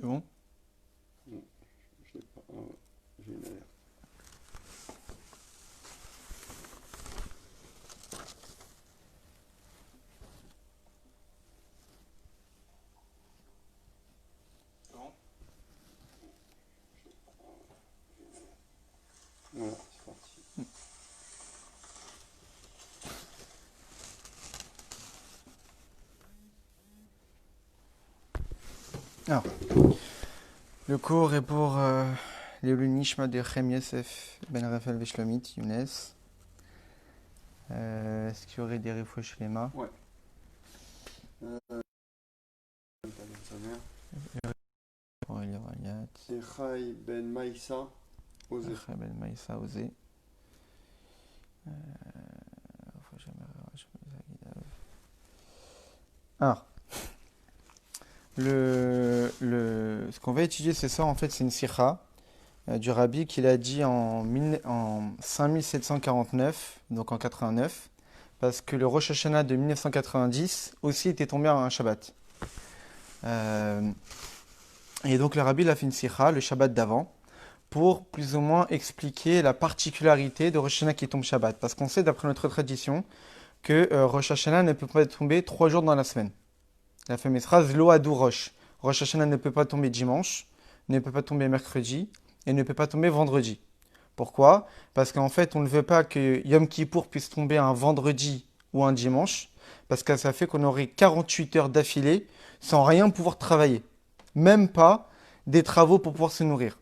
bon? Non, je l'ai pas. Ah ouais, j'ai une alerte. Voilà, c'est parti. Alors, le cours est pour les Nishma de Chem Yosef Ben Raphaël Veshlomit, Younes. Est-ce qu'il y aurait des refouaches chez les mains? Ouais. Sa mère. Pour Eli Rayat, Echai Ben Maïssa, Osé. Rachel Ben Maïssa, Osé. Alors, ce qu'on va étudier ce soir, en fait, c'est une sikha du Rabbi qu'il a dit en 5749, donc en 89, parce que le Rosh Hashanah de 1990 aussi était tombé en un Shabbat. Et donc le Rabbi il a fait une sikha le Shabbat d'avant pour plus ou moins expliquer la particularité de Rosh Hashanah qui tombe Shabbat. Parce qu'on sait d'après notre tradition que Rosh Hashanah ne peut pas tomber 3 jours dans la semaine. La fameuse phrase Lo Adu Rosh. Rosh Hashanah ne peut pas tomber dimanche, ne peut pas tomber mercredi et ne peut pas tomber vendredi. Pourquoi? Parce qu'en fait, on ne veut pas que Yom Kippour puisse tomber un vendredi ou un dimanche, parce que ça fait qu'on aurait 48 heures d'affilée sans rien pouvoir travailler. Même pas des travaux pour pouvoir se nourrir.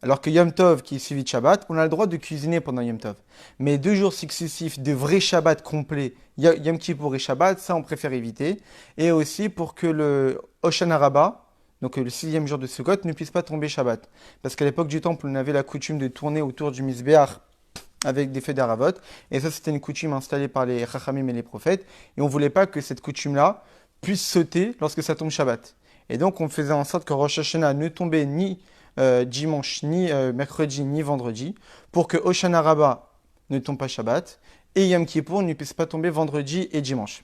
Alors que Yom Tov, qui est suivi de Shabbat, on a le droit de cuisiner pendant Yom Tov. Mais 2 jours successifs de vrai Shabbat complet, Yom Kippour et Shabbat, ça on préfère éviter. Et aussi pour que le Hoshana Rabbah, donc le 6e jour de Sukkot, ne puisse pas tomber Shabbat. Parce qu'à l'époque du Temple, on avait la coutume de tourner autour du Mizbeach avec des feux d'Aravot. Et ça, c'était une coutume installée par les Chachamim et les prophètes. Et on ne voulait pas que cette coutume-là puisse sauter lorsque ça tombe Shabbat. Et donc, on faisait en sorte que Rosh Hashanah ne tombait ni dimanche, ni mercredi, ni vendredi, pour que Hoshana Rabbah ne tombe pas Shabbat, et Yom Kippour ne puisse pas tomber vendredi et dimanche.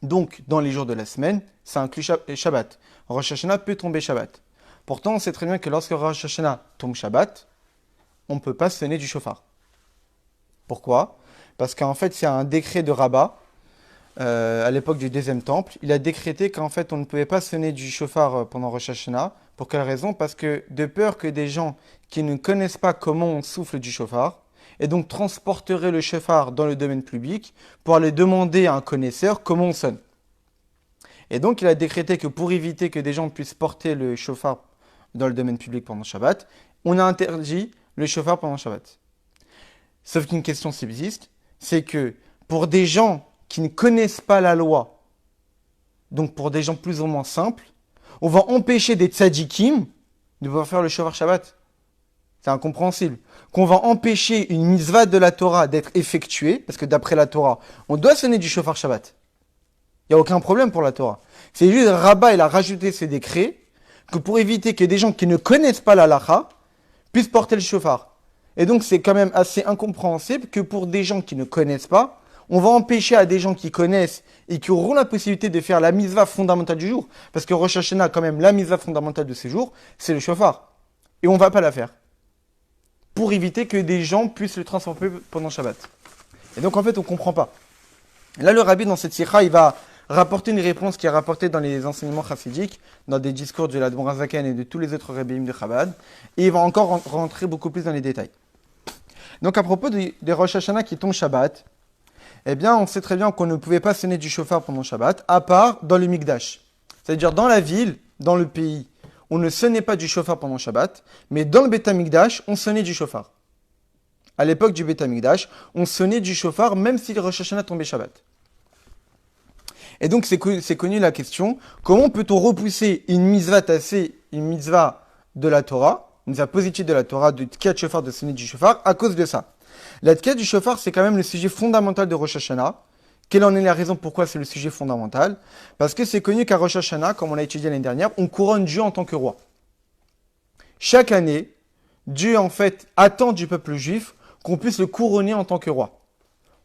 Donc, dans les jours de la semaine, ça inclut Shabbat. Rosh Hashanah peut tomber Shabbat. Pourtant, on sait très bien que lorsque Rosh Hashanah tombe Shabbat, on ne peut pas sonner du shofar. Pourquoi? Parce qu'en fait, il y a un décret de Rabbah, à l'époque du deuxième temple, il a décrété qu'en fait, on ne pouvait pas sonner du shofar pendant Rosh Hashanah. Pour quelle raison? Parce que de peur que des gens qui ne connaissent pas comment on souffle du shofar, et donc transporteraient le shofar dans le domaine public, pour aller demander à un connaisseur comment on sonne. Et donc, il a décrété que pour éviter que des gens puissent porter le shofar dans le domaine public pendant Shabbat, on a interdit le shofar pendant Shabbat. Sauf qu'une question subsiste, c'est que pour des gens qui ne connaissent pas la loi, donc pour des gens plus ou moins simples, on va empêcher des tzadikim de pouvoir faire le shofar Shabbat. C'est incompréhensible. Qu'on va empêcher une mitzvah de la Torah d'être effectuée, parce que d'après la Torah, on doit sonner du shofar Shabbat. Il n'y a aucun problème pour la Torah. C'est juste Rabbah, il a rajouté ces décrets que pour éviter que des gens qui ne connaissent pas la halakha puissent porter le shofar. Et donc c'est quand même assez incompréhensible que pour des gens qui ne connaissent pas, on va empêcher à des gens qui connaissent et qui auront la possibilité de faire la mitzvah fondamentale du jour. Parce que Rosh Hashanah, quand même, la mitzvah fondamentale de ces jours, c'est le shofar. Et on ne va pas la faire. Pour éviter que des gens puissent le transformer pendant Shabbat. Et donc en fait, on ne comprend pas. Là, le rabbi, dans cette sikha, il va rapporter une réponse qui est rapportée dans les enseignements chassidiques, dans des discours de l'Admor HaZaken et de tous les autres rabbim de Chabad. Et il va encore rentrer beaucoup plus dans les détails. Donc à propos des Rosh Hashanah qui tombent Shabbat, eh bien, on sait très bien qu'on ne pouvait pas sonner du shofar pendant Shabbat, à part dans le Mikdash. C'est-à-dire dans la ville, dans le pays, on ne sonnait pas du shofar pendant Shabbat, mais dans le Beth Amikdash, on sonnait du shofar. À l'époque du Beth Amikdash, on sonnait du shofar même si le Rosh Hashanah tombait Shabbat. Et donc c'est connu la question, comment peut-on repousser une mitzvah tassée, une mitzvah de la Torah, une mitzvah positive de la Torah, de Tkiyat Shofar, de sonner du shofar, à cause de ça? La Tkiyat du shofar, c'est quand même le sujet fondamental de Rosh Hashanah. Quelle en est la raison pourquoi c'est le sujet fondamental? Parce que c'est connu qu'à Rosh Hashanah, comme on l'a étudié l'année dernière, on couronne Dieu en tant que roi. Chaque année, Dieu en fait attend du peuple juif qu'on puisse le couronner en tant que roi.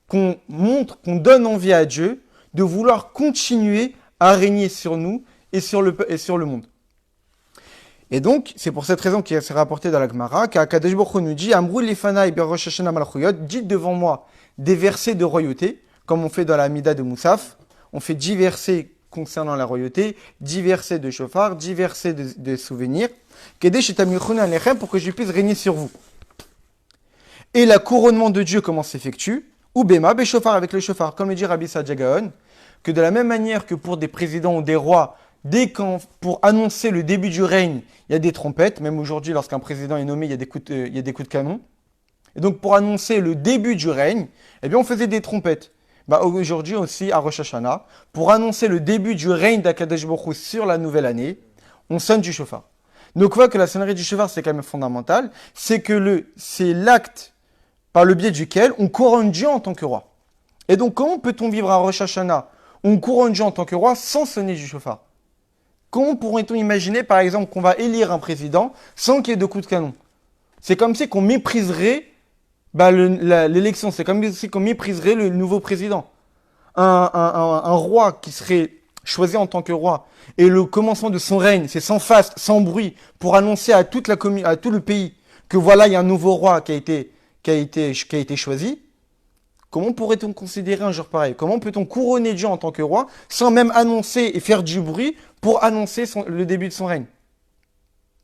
Qu'on montre, qu'on donne envie à Dieu de vouloir continuer à régner sur nous et sur le monde. Et donc, c'est pour cette raison qu'il s'est rapporté dans la Gemara, qu'Akadosh Baruch Hu nous dit, Amrou lifanaï bi Rosh Hashanah malchuyot, dites devant moi des versets de royauté, comme on fait dans la Mida de Moussaf. On fait 10 versets concernant la royauté, 10 versets de shofar, 10 versets de souvenirs, pour que je puisse régner sur vous. Et la couronnement de Dieu, comment s'effectue? Ou Bema, Béchofar, avec le shofar, comme le dit Rabbi Sadia Gaon, que de la même manière que pour des présidents ou des rois, pour annoncer le début du règne, il y a des trompettes, même aujourd'hui, lorsqu'un président est nommé, il y a des coups de canon. Et donc, pour annoncer le début du règne, eh bien, on faisait des trompettes. Aujourd'hui aussi, à Rosh Hashanah, pour annoncer le début du règne d'Akadosh Baruch Hu sur la nouvelle année, on sonne du shofar. Donc, on voit que la sonnerie du shofar, c'est quand même fondamental. C'est l'acte par le biais duquel on couronne Dieu en tant que roi. Et donc, comment peut-on vivre à Rosh Hashanah? On couronne Dieu en tant que roi sans sonner du shofar. Comment pourrait-on imaginer, par exemple, qu'on va élire un président sans qu'il y ait de coups de canon? C'est comme si qu'on mépriserait l'élection. C'est comme si qu'on mépriserait le nouveau président. Un roi qui serait choisi en tant que roi, et le commencement de son règne, c'est sans faste, sans bruit, pour annoncer à tout le pays que voilà, il y a un nouveau roi qui a été choisi. Comment pourrait-on considérer un jour pareil? Comment peut-on couronner Dieu en tant que roi sans même annoncer et faire du bruit pour annoncer le début de son règne?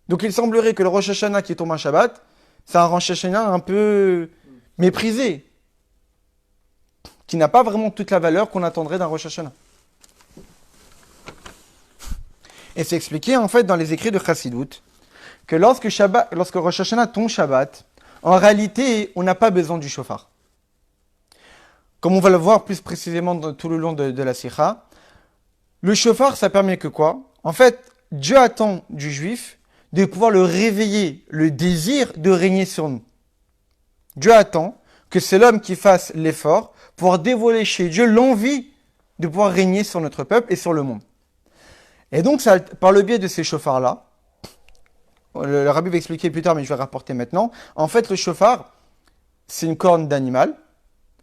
Donc il semblerait que le Rosh Hashanah qui tombe un Shabbat, c'est un Rosh Hashanah un peu méprisé, qui n'a pas vraiment toute la valeur qu'on attendrait d'un Rosh Hashanah. Et c'est expliqué en fait dans les écrits de Chassidut que lorsque Rosh Hashanah tombe Shabbat, en réalité, on n'a pas besoin du shofar. Comme on va le voir plus précisément tout le long de la Sikha, le shofar, ça permet que quoi? En fait, Dieu attend du juif de pouvoir le réveiller, le désir de régner sur nous. Dieu attend que c'est l'homme qui fasse l'effort pour pouvoir dévoiler chez Dieu l'envie de pouvoir régner sur notre peuple et sur le monde. Et donc, par le biais de ces shofars-là, le rabbi va expliquer plus tard, mais je vais rapporter maintenant. En fait, le shofar, c'est une corne d'animal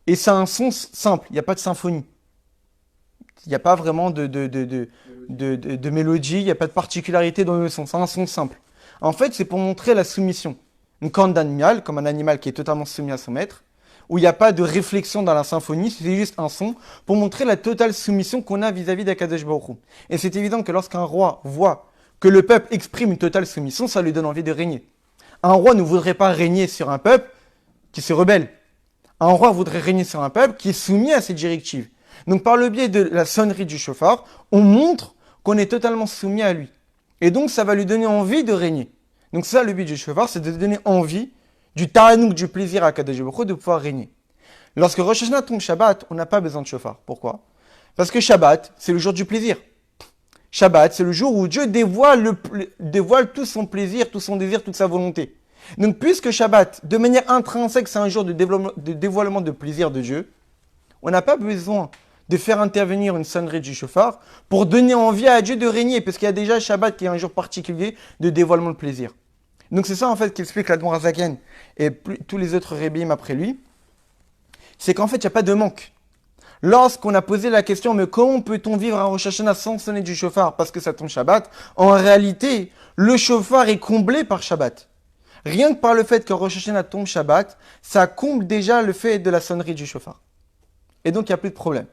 et c'est un son simple. Il n'y a pas de symphonie. Il n'y a pas vraiment de mélodie, il n'y a pas de particularité dans le son. C'est un son simple. En fait, c'est pour montrer la soumission. Une corne d'animal, comme un animal qui est totalement soumis à son maître, où il n'y a pas de réflexion dans la symphonie, c'est juste un son, pour montrer la totale soumission qu'on a vis-à-vis d'Akadosh Baruch Hu. Et c'est évident que lorsqu'un roi voit que le peuple exprime une totale soumission, ça lui donne envie de régner. Un roi ne voudrait pas régner sur un peuple qui se rebelle. Un roi voudrait régner sur un peuple qui est soumis à ses directives. Donc par le biais de la sonnerie du shofar, on montre qu'on est totalement soumis à lui. Et donc ça va lui donner envie de régner. Donc ça, le but du shofar, c'est de donner envie, du ta'anouk, du plaisir à Akadosh Baruch Hu de pouvoir régner. Lorsque Rosh Hashanah tombe Shabbat, on n'a pas besoin de shofar. Pourquoi? Parce que Shabbat, c'est le jour du plaisir. Shabbat, c'est le jour où Dieu dévoile tout son plaisir, tout son désir, toute sa volonté. Donc, puisque Shabbat, de manière intrinsèque, c'est un jour de dévoilement de plaisir de Dieu, on n'a pas besoin de faire intervenir une sonnerie du shofar pour donner envie à Dieu de régner, parce qu'il y a déjà Shabbat qui est un jour particulier de dévoilement de plaisir. Donc, c'est ça en fait qu'explique l'Admor HaZaken et tous les autres Rebbeim après lui. C'est qu'en fait, il n'y a pas de manque. Lorsqu'on a posé la question, mais comment peut-on vivre un Rosh Hashanah sans sonner du shofar parce que ça tombe Shabbat? En réalité, le shofar est comblé par Shabbat. Rien que par le fait que Rosh Hashanah tombe Shabbat, ça comble déjà le fait de la sonnerie du shofar. Et donc, il n'y a plus de problème.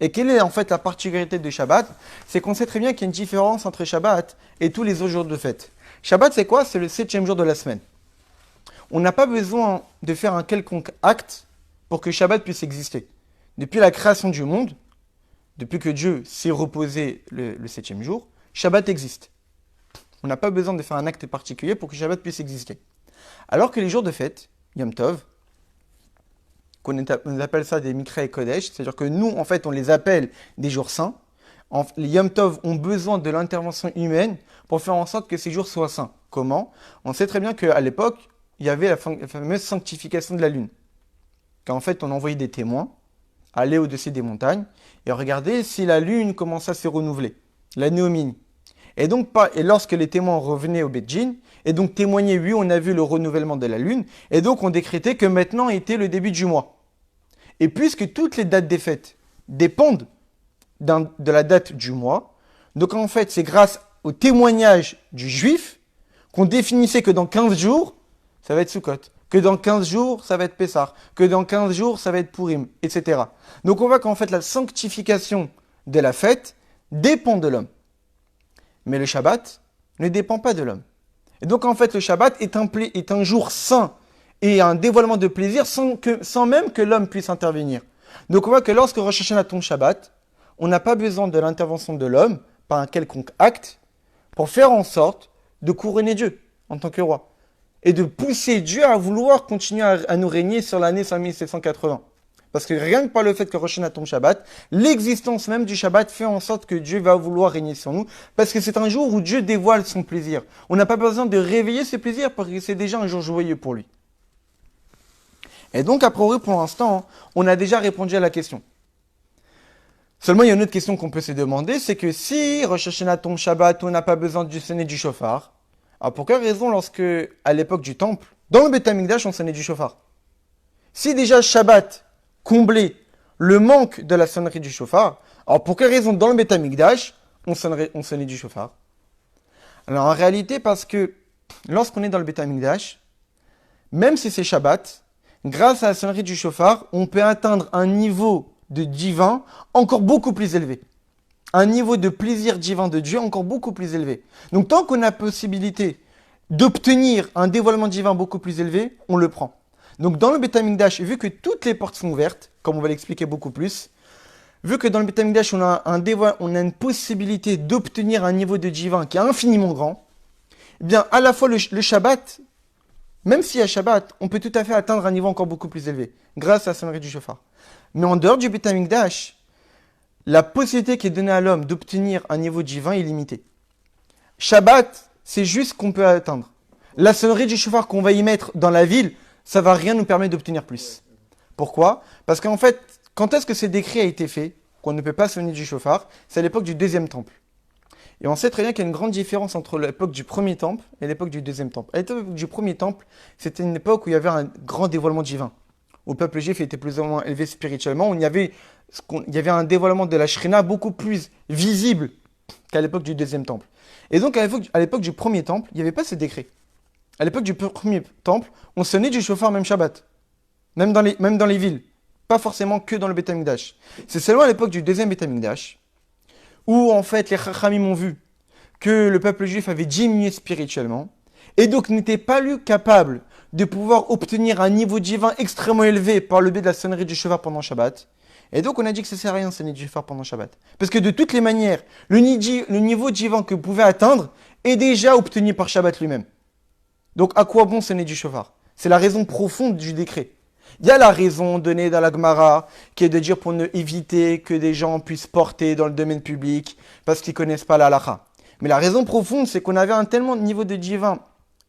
Et quelle est en fait la particularité de Shabbat? C'est qu'on sait très bien qu'il y a une différence entre Shabbat et tous les autres jours de fête. Shabbat, c'est quoi? C'est le 7e jour de la semaine. On n'a pas besoin de faire un quelconque acte pour que Shabbat puisse exister. Depuis la création du monde, depuis que Dieu s'est reposé le 7e jour, Shabbat existe. On n'a pas besoin de faire un acte particulier pour que Shabbat puisse exister. Alors que les jours de fête, Yom Tov, on appelle ça des Mikra et Kodesh, c'est-à-dire que nous, en fait, on les appelle des jours saints. Les Yom Tov ont besoin de l'intervention humaine pour faire en sorte que ces jours soient saints. Comment? On sait très bien qu'à l'époque, il y avait la fameuse sanctification de la lune. Qu'en fait, on envoyait des témoins aller au-dessus des montagnes et regarder si la lune commençait à se renouveler, la néomini. Et lorsque les témoins revenaient au Beit Din, et donc témoignaient, oui, on a vu le renouvellement de la lune, et donc on décrétait que maintenant était le début du mois. Et puisque toutes les dates des fêtes dépendent de la date du mois, donc en fait c'est grâce au témoignage du juif qu'on définissait que dans 15 jours, ça va être Sukkot, que dans 15 jours, ça va être Pessah, que dans 15 jours, ça va être Purim, etc. Donc on voit qu'en fait, la sanctification de la fête dépend de l'homme. Mais le Shabbat ne dépend pas de l'homme. Et donc en fait, le Shabbat est un jour saint et un dévoilement de plaisir sans même que l'homme puisse intervenir. Donc on voit que lorsque Rosh Hashanah tombe Shabbat, on n'a pas besoin de l'intervention de l'homme par un quelconque acte pour faire en sorte de couronner Dieu en tant que roi et de pousser Dieu à vouloir continuer à nous régner sur l'année 5780. Parce que rien que par le fait que Rosh Hashanah tombe Shabbat, l'existence même du Shabbat fait en sorte que Dieu va vouloir régner sur nous, parce que c'est un jour où Dieu dévoile son plaisir. On n'a pas besoin de réveiller ce plaisir, parce que c'est déjà un jour joyeux pour lui. Et donc, a priori, pour l'instant, on a déjà répondu à la question. Seulement, il y a une autre question qu'on peut se demander, c'est que si Rosh Hashanah tombe Shabbat, on n'a pas besoin du sonner du shofar, alors pour quelle raison, lorsque, à l'époque du temple, dans le Beth Amikdash, on sonnait du shofar? Si déjà Shabbat comblait le manque de la sonnerie du shofar, alors pour quelle raison, dans le Beth Amikdash, on sonnait du shofar? Alors en réalité, parce que lorsqu'on est dans le Beth Amikdash, même si c'est Shabbat, grâce à la sonnerie du shofar, on peut atteindre un niveau de divin encore beaucoup plus élevé. Un niveau de plaisir divin de Dieu encore beaucoup plus élevé. Donc tant qu'on a possibilité d'obtenir un dévoilement divin beaucoup plus élevé, on le prend. Donc dans le Beth Amikdash, vu que toutes les portes sont ouvertes, comme on va l'expliquer beaucoup plus, vu que dans le Beth Amikdash, on a une possibilité d'obtenir un niveau de divin qui est infiniment grand, eh bien à la fois le Shabbat, même s'il y a Shabbat, on peut tout à fait atteindre un niveau encore beaucoup plus élevé, grâce à la sonnerie du shofar. Mais en dehors du Beth Amikdash, la possibilité qui est donnée à l'homme d'obtenir un niveau divin est limitée. Shabbat, c'est juste qu'on peut atteindre. La sonnerie du shofar qu'on va y mettre dans la ville, ça va rien nous permettre d'obtenir plus. Pourquoi? Parce qu'en fait, quand est-ce que ce décret a été fait, qu'on ne peut pas sonner du shofar? C'est à l'époque du deuxième temple. Et on sait très bien qu'il y a une grande différence entre l'époque du premier temple et l'époque du deuxième temple. À l'époque du premier temple, c'était une époque où il y avait un grand dévoilement divin. Où le peuple juif était plus ou moins élevé spirituellement, où il y avait un dévoilement de la Shrina beaucoup plus visible qu'à l'époque du deuxième temple. Et donc, à l'époque du premier temple, il n'y avait pas ce décret. À l'époque du premier temple, on sonnait du shofar même Shabbat. Même dans les villes. Pas forcément que dans le Beth Amikdash. C'est seulement à l'époque du deuxième Beth Amikdash où en fait les Chachamim ont vu que le peuple juif avait diminué spirituellement et donc n'était pas lui capable de pouvoir obtenir un niveau divin extrêmement élevé par le biais de la sonnerie du shofar pendant Shabbat. Et donc on a dit que ça ne sert à rien de sonner du shofar pendant Shabbat. Parce que de toutes les manières, le niveau divin que vous pouvez atteindre est déjà obtenu par Shabbat lui-même. Donc à quoi bon sonner du shofar? C'est la raison profonde du décret. Il y a la raison donnée dans la Gemara, qui est de dire pour ne éviter que des gens puissent porter dans le domaine public, parce qu'ils ne connaissent pas la halakha. Mais la raison profonde, c'est qu'on avait un tellement de niveau de divin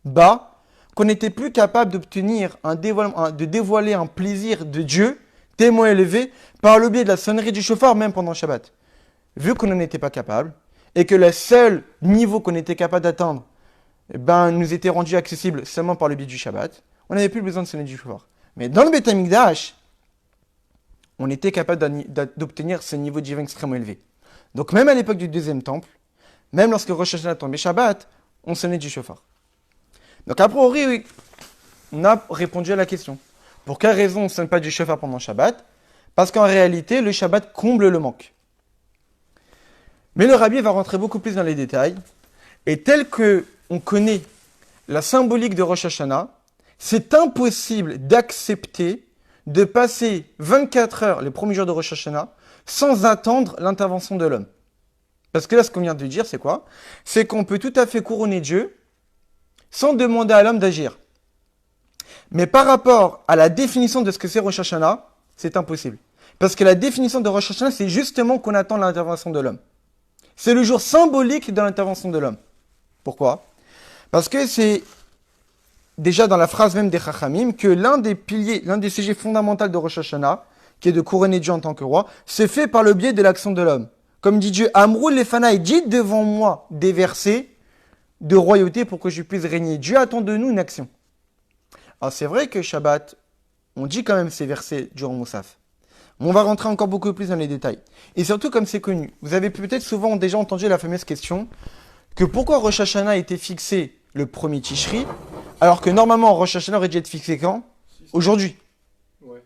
bas, qu'on n'était plus capable d'obtenir de dévoiler un plaisir de Dieu, tellement élevé, par le biais de la sonnerie du shofar, même pendant Shabbat. Vu qu'on n'en était pas capable, et que le seul niveau qu'on était capable d'atteindre, nous était rendu accessible seulement par le biais du Shabbat, on n'avait plus besoin de sonner du shofar. Mais dans le Beth Amikdash, on était capable d'obtenir ce niveau divin extrêmement élevé. Donc même à l'époque du deuxième temple, même lorsque Rosh Hashanah tombait Shabbat, on sonnait du shofar. Donc a priori, oui, on a répondu à la question. Pour quelle raison on ne sonne pas du shofar pendant Shabbat? Parce qu'en réalité, le Shabbat comble le manque. Mais le Rabbi va rentrer beaucoup plus dans les détails. Et tel que on connaît la symbolique de Rosh Hashanah, c'est impossible d'accepter de passer 24 heures, les premiers jours de Rosh Hashanah, sans attendre l'intervention de l'homme. Parce que là, ce qu'on vient de dire, c'est quoi? C'est qu'on peut tout à fait couronner Dieu sans demander à l'homme d'agir. Mais par rapport à la définition de ce que c'est Rosh Hashanah, c'est impossible. Parce que la définition de Rosh Hashanah, c'est justement qu'on attend l'intervention de l'homme. C'est le jour symbolique de l'intervention de l'homme. Pourquoi? Parce que c'est déjà dans la phrase même des Chachamim, que l'un des sujets fondamentaux de Rosh Hashanah, qui est de couronner Dieu en tant que roi, c'est fait par le biais de l'action de l'homme. Comme dit Dieu, Amrou lefanaï, dites devant moi des versets de royauté pour que je puisse régner. Dieu attend de nous une action. Alors c'est vrai que Shabbat, on dit quand même ces versets durant Moussaf. On va rentrer encore beaucoup plus dans les détails. Et surtout comme c'est connu, vous avez peut-être souvent déjà entendu la fameuse question que pourquoi Rosh Hashanah a été fixé le premier Tishri, alors que normalement Rosh Hashanah aurait dû être fixé quand? Aujourd'hui, Ouais.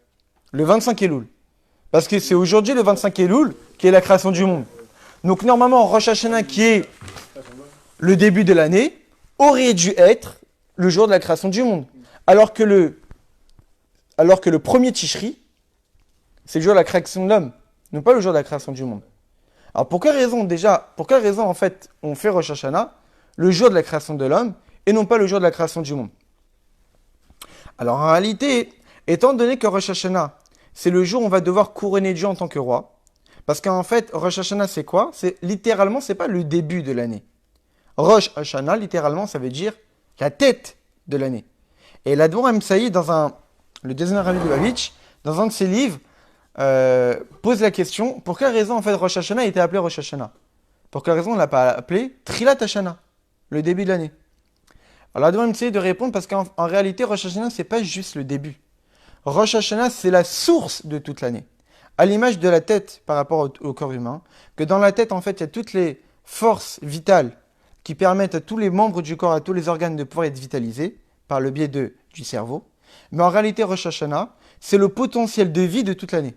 le 25 Elul. Parce que c'est aujourd'hui le 25 Elul qui est la création du monde. Donc normalement Rosh Hashanah qui est le début de l'année aurait dû être le jour de la création du monde. Alors que le premier Tishri, c'est le jour de la création de l'homme, non pas le jour de la création du monde. Alors pour quelle raison en fait on fait Rosh Hashanah le jour de la création de l'homme et non pas le jour de la création du monde? Alors en réalité, étant donné que Rosh Hashanah, c'est le jour où on va devoir couronner Dieu en tant que roi, parce qu'en fait, Rosh Hashanah c'est quoi? C'est littéralement, c'est pas le début de l'année. Rosh Hashanah, littéralement, ça veut dire la tête de l'année. Et l'Admor Amsaï, le deuxième Rabbi de Lubavitch, dans un de ses livres, pose la question, pour quelle raison en fait Rosh Hashanah a été appelé Rosh Hashanah? Pour quelle raison on ne l'a pas appelé Trilat Hashanah, le début de l'année? Alors l'Admor Amsaï de répondre parce qu'en réalité Rosh Hashanah c'est pas juste le début. Rosh Hashanah c'est la source de toute l'année. À l'image de la tête par rapport au corps humain, que dans la tête en fait il y a toutes les forces vitales qui permettent à tous les membres du corps, à tous les organes de pouvoir être vitalisés par le biais du cerveau. Mais en réalité Rosh Hashanah c'est le potentiel de vie de toute l'année.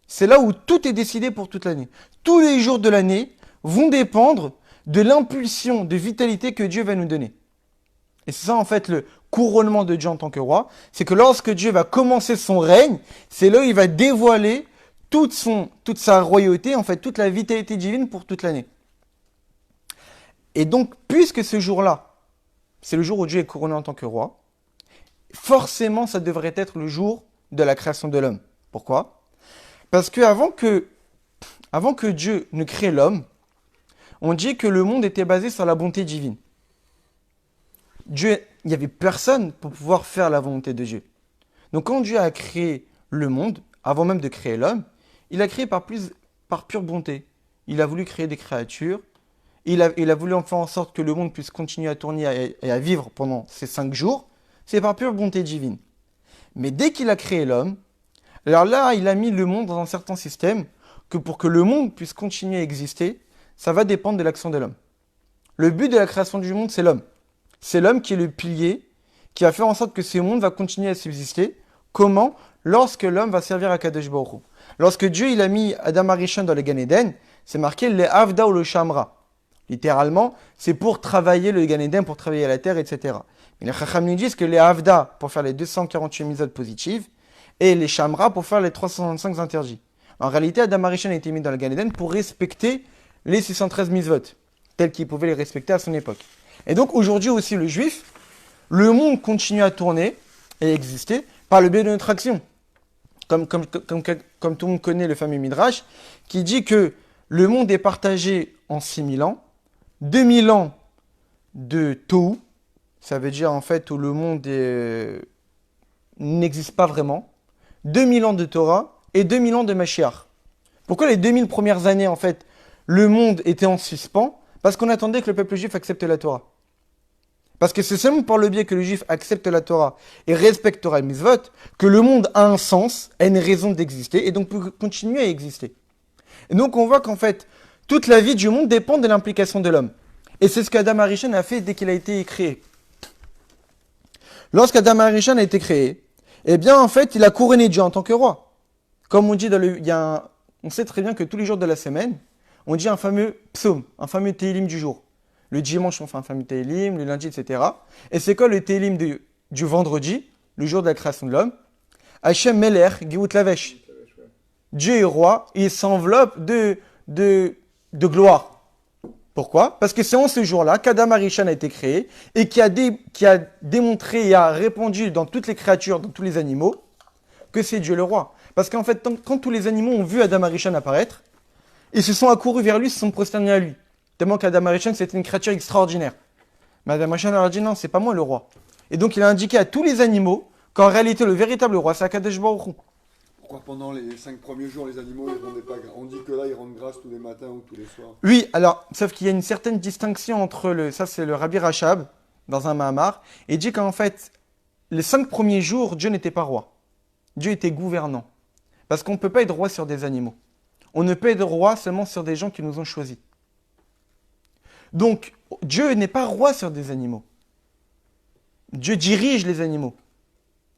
C'est là où tout est décidé pour toute l'année. Tous les jours de l'année vont dépendre de l'impulsion de vitalité que Dieu va nous donner. Et c'est ça en fait le couronnement de Dieu en tant que roi. C'est que lorsque Dieu va commencer son règne, c'est là où il va dévoiler toute sa royauté, en fait toute la vitalité divine pour toute l'année. Et donc, puisque ce jour-là, c'est le jour où Dieu est couronné en tant que roi, forcément ça devrait être le jour de la création de l'homme. Pourquoi ? Parce que avant que Dieu ne crée l'homme, on dit que le monde était basé sur la bonté divine. Il n'y avait personne pour pouvoir faire la volonté de Dieu. Donc quand Dieu a créé le monde, avant même de créer l'homme, il a créé par pure bonté. Il a voulu créer des créatures, il a voulu en faire en sorte que le monde puisse continuer à tourner et à vivre pendant ces 5 jours, c'est par pure bonté divine. Mais dès qu'il a créé l'homme, alors là, il a mis le monde dans un certain système que pour que le monde puisse continuer à exister, ça va dépendre de l'action de l'homme. Le but de la création du monde, c'est l'homme. C'est l'homme qui est le pilier, qui va faire en sorte que ce monde va continuer à subsister. Comment? Lorsque l'homme va servir à Kadosh Baruch Hu. Lorsque Dieu il a mis Adam Arishon dans le Gan Eden, c'est marqué le Avda ou le Shamra. Littéralement, c'est pour travailler le Gan Eden, pour travailler la terre, etc. Mais les Chacham nous disent que les Avda, pour faire les 248 mitzvot positives, et les Shamra pour faire les 365 interdits. En réalité, Adam Arishon a été mis dans le Gan Eden pour respecter les 613 mitzvot, tels qu'il pouvait les respecter à son époque. Et donc aujourd'hui aussi, le juif, le monde continue à tourner et exister par le biais de notre action. Comme tout le monde connaît le fameux Midrash, qui dit que le monde est partagé en 6000 ans, 2000 ans de Tohu, ça veut dire en fait où le monde n'existe pas vraiment, 2000 ans de Torah et 2000 ans de Mashiach. Pourquoi les 2000 premières années, en fait, le monde était en suspens? Parce qu'on attendait que le peuple juif accepte la Torah. Parce que c'est seulement par le biais que le juif accepte la Torah et respecte Torah et Mitzvot que le monde a un sens, a une raison d'exister et donc peut continuer à exister. Et donc on voit qu'en fait, toute la vie du monde dépend de l'implication de l'homme. Et c'est ce qu'Adam Arishon a fait dès qu'il a été créé. Lorsqu'Adam Arishon a été créé, eh bien en fait, il a couronné Dieu en tant que roi. Comme on dit on sait très bien que tous les jours de la semaine, on dit un fameux psaume, un fameux télim du jour. Le dimanche, on fait un fameux télim, le lundi, etc. Et c'est quoi le télim du vendredi, le jour de la création de l'homme? Hachem Meler, Geout Lavesh. Dieu est roi, et il s'enveloppe de gloire. Pourquoi? Parce que c'est en ce jour-là qu'Adam Arishon a été créé et qui a démontré et a répandu dans toutes les créatures, dans tous les animaux, que c'est Dieu le roi. Parce qu'en fait, quand tous les animaux ont vu Adam Arishon apparaître, ils se sont accourus vers lui, se sont prosternés à lui. Tellement qu'Adam Arishon, c'était une créature extraordinaire. Mais Adam Arishon leur a dit non, c'est pas moi le roi. Et donc il a indiqué à tous les animaux qu'en réalité, le véritable roi, c'est Akadosh Baruch Hu. Pourquoi pendant les 5 premiers jours, les animaux, ils rendaient pas grâce? On dit que là, ils rendent grâce tous les matins ou tous les soirs. Oui, alors, sauf qu'il y a une certaine distinction entre ça c'est le Rabbi Rachab, dans un Mahamar, et il dit qu'en fait, les 5 premiers jours, Dieu n'était pas roi. Dieu était gouvernant. Parce qu'on ne peut pas être roi sur des animaux. On ne peut être roi seulement sur des gens qui nous ont choisis. Donc, Dieu n'est pas roi sur des animaux. Dieu dirige les animaux.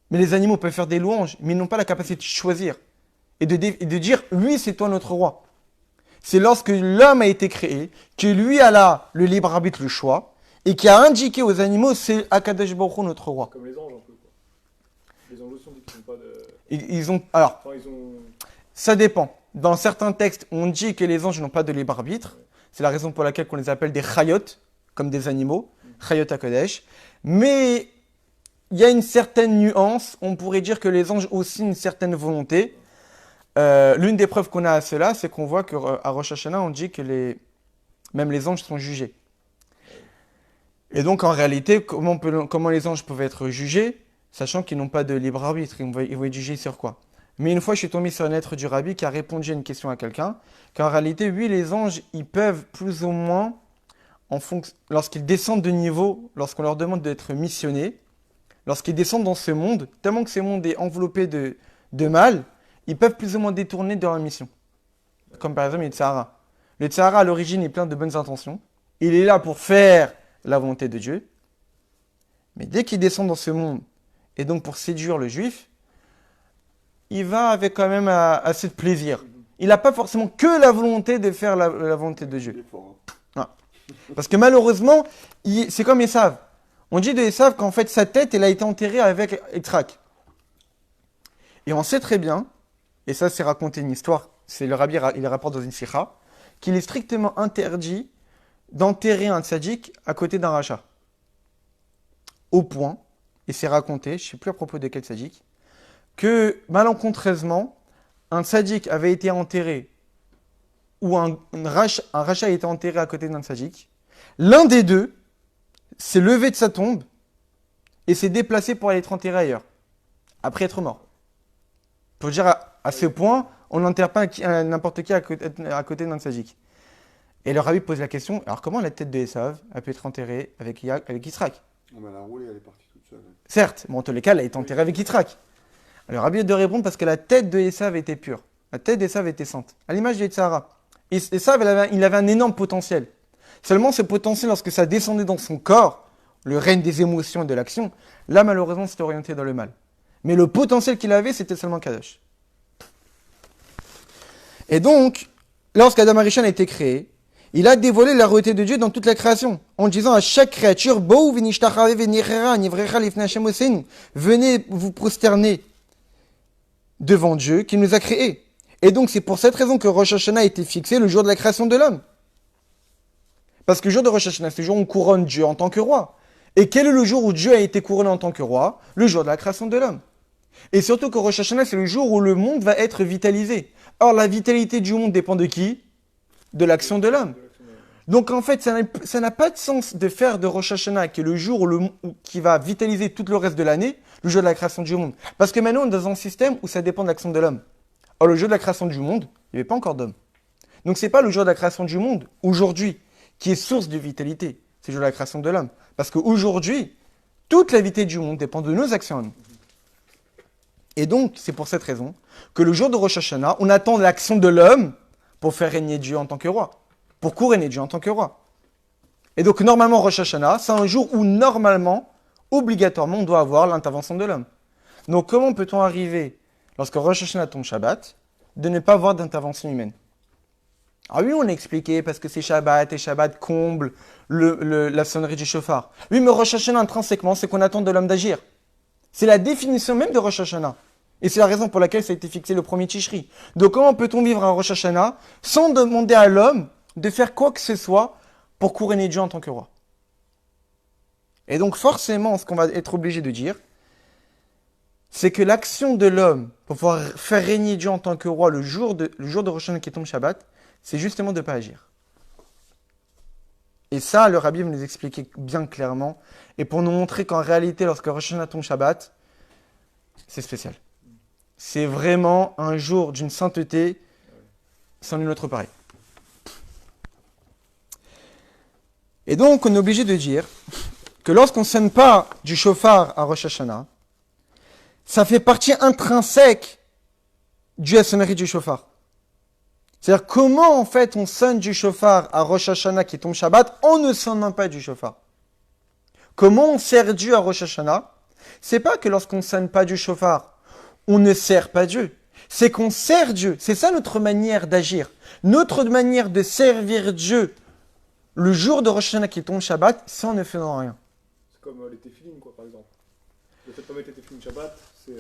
Mais les animaux peuvent faire des louanges, mais ils n'ont pas la capacité de choisir et de dire, oui, c'est toi notre roi. C'est lorsque l'homme a été créé, que lui a là le libre arbitre, le choix, et qui a indiqué aux animaux, c'est Akadosh Baruch Hu, notre roi. Comme les anges, un peu, quoi. Les anges aussi, on dit qu'ils n'ont pas de... Alors, Enfin, ils ont... ça dépend. Dans certains textes, on dit que les anges n'ont pas de libre arbitre. C'est la raison pour laquelle on les appelle des chayot, comme des animaux, chayot HaKodesh. Mais il y a une certaine nuance. On pourrait dire que les anges ont aussi une certaine volonté. L'une des preuves qu'on a à cela, c'est qu'on voit qu'à Rosh Hashanah, on dit que même les anges sont jugés. Et donc, en réalité, comment les anges peuvent être jugés, sachant qu'ils n'ont pas de libre arbitre? Ils vont être jugés sur quoi? Mais une fois, je suis tombé sur une lettre du Rabbi qui a répondu à une question à quelqu'un, qu'en réalité, oui, les anges, ils peuvent plus ou moins, lorsqu'ils descendent de niveau, lorsqu'on leur demande d'être missionnés, lorsqu'ils descendent dans ce monde, tellement que ce monde est enveloppé de mal, ils peuvent plus ou moins détourner de leur mission. Comme par exemple le Tzahara. Le Tzahara, à l'origine, est plein de bonnes intentions. Il est là pour faire la volonté de Dieu. Mais dès qu'il descend dans ce monde, et donc pour séduire le juif, il va avec quand même assez de plaisir. Il n'a pas forcément que la volonté de faire la volonté de Dieu. Non. Parce que malheureusement, c'est comme Esav. On dit de Esav qu'en fait sa tête, elle a été enterrée avec Yitzhak. Et on sait très bien, et ça c'est raconté une histoire, c'est le Rabbi, il rapporte dans une sikha, qu'il est strictement interdit d'enterrer un tzaddik à côté d'un rachat. Au point, et c'est raconté, je ne sais plus à propos de quel tzaddik, que malencontreusement, un tzaddik avait été enterré, ou un rachat a été enterré à côté d'un tzaddik. L'un des deux s'est levé de sa tombe et s'est déplacé pour aller être enterré ailleurs, après être mort. Pour dire à ce point, on n'enterre pas n'importe qui à côté d'un tzaddik. Et le Rabbi pose la question, alors comment la tête de Esav a pu être enterrée avec Yitzhak? Elle a roulé, elle est partie toute seule. Certes, mais en tous les cas, elle a été enterrée avec Yitzhak. Alors, Rabbi de répondre parce que la tête de Esav était pure. La tête d'Esav était sainte. À l'image de Yitzhara. Esav, il avait un énorme potentiel. Seulement, ce potentiel, lorsque ça descendait dans son corps, le règne des émotions et de l'action, là, malheureusement, c'était orienté dans le mal. Mais le potentiel qu'il avait, c'était seulement Kadosh. Et donc, lorsqu'Adam Arishon a été créé, il a dévoilé la royauté de Dieu dans toute la création, en disant à chaque créature, venez vous prosterner devant Dieu qui nous a créés. Et donc c'est pour cette raison que Rosh Hashanah a été fixé le jour de la création de l'homme. Parce que le jour de Rosh Hashanah, c'est le jour où on couronne Dieu en tant que roi. Et quel est le jour où Dieu a été couronné en tant que roi? Le jour de la création de l'homme. Et surtout que Rosh Hashanah, c'est le jour où le monde va être vitalisé. Or, la vitalité du monde dépend de qui? De l'action de l'homme. Donc en fait, ça n'a pas de sens de faire de Rosh Hashanah, qui est le jour qui va vitaliser tout le reste de l'année, le jour de la création du monde. Parce que maintenant, on est dans un système où ça dépend de l'action de l'homme. Or, le jour de la création du monde, il n'y avait pas encore d'homme. Donc c'est pas le jour de la création du monde, aujourd'hui, qui est source de vitalité. C'est le jour de la création de l'homme. Parce qu'aujourd'hui, toute la vitalité du monde dépend de nos actions à nous. Et donc, c'est pour cette raison que le jour de Rosh Hashanah, on attend l'action de l'homme pour faire régner Dieu en tant que roi. Pour couronner Dieu en tant que roi. Et donc, normalement, Rosh Hashanah, c'est un jour où, normalement, obligatoirement, on doit avoir l'intervention de l'homme. Donc, comment peut-on arriver, lorsque Rosh Hashanah tombe Shabbat, de ne pas avoir d'intervention humaine? Ah oui, on a expliqué, parce que c'est Shabbat, et Shabbat comble la sonnerie du shofar. Oui, mais Rosh Hashanah, intrinsèquement, c'est qu'on attend de l'homme d'agir. C'est la définition même de Rosh Hashanah. Et c'est la raison pour laquelle ça a été fixé le premier Tishri. Donc, comment peut-on vivre un Rosh Hashanah sans demander à l'homme de faire quoi que ce soit pour couronner Dieu en tant que roi? Et donc, forcément, ce qu'on va être obligé de dire, c'est que l'action de l'homme pour pouvoir faire régner Dieu en tant que roi le jour de Rosh Hashanah qui tombe Shabbat, c'est justement de ne pas agir. Et ça, le Rabbi va nous expliquer bien clairement, et pour nous montrer qu'en réalité, lorsque Rosh Hashanah tombe Shabbat, c'est spécial. C'est vraiment un jour d'une sainteté sans une autre pareille. Et donc, on est obligé de dire que lorsqu'on ne sonne pas du shofar à Rosh Hashanah, ça fait partie intrinsèque de la sonnerie du shofar. C'est-à-dire comment en fait on sonne du shofar à Rosh Hashanah qui tombe Shabbat en ne sonnant pas du shofar. Comment on sert Dieu à Rosh Hashanah? C'est pas que lorsqu'on ne sonne pas du shofar, on ne sert pas Dieu. C'est qu'on sert Dieu. C'est ça notre manière d'agir. Notre manière de servir Dieu le jour de Rosh Hashanah qui tombe Shabbat, c'est en ne faisant rien. C'est comme les téfilines, quoi, par exemple. Le fait de pas mettre les téfilines Shabbat, c'est.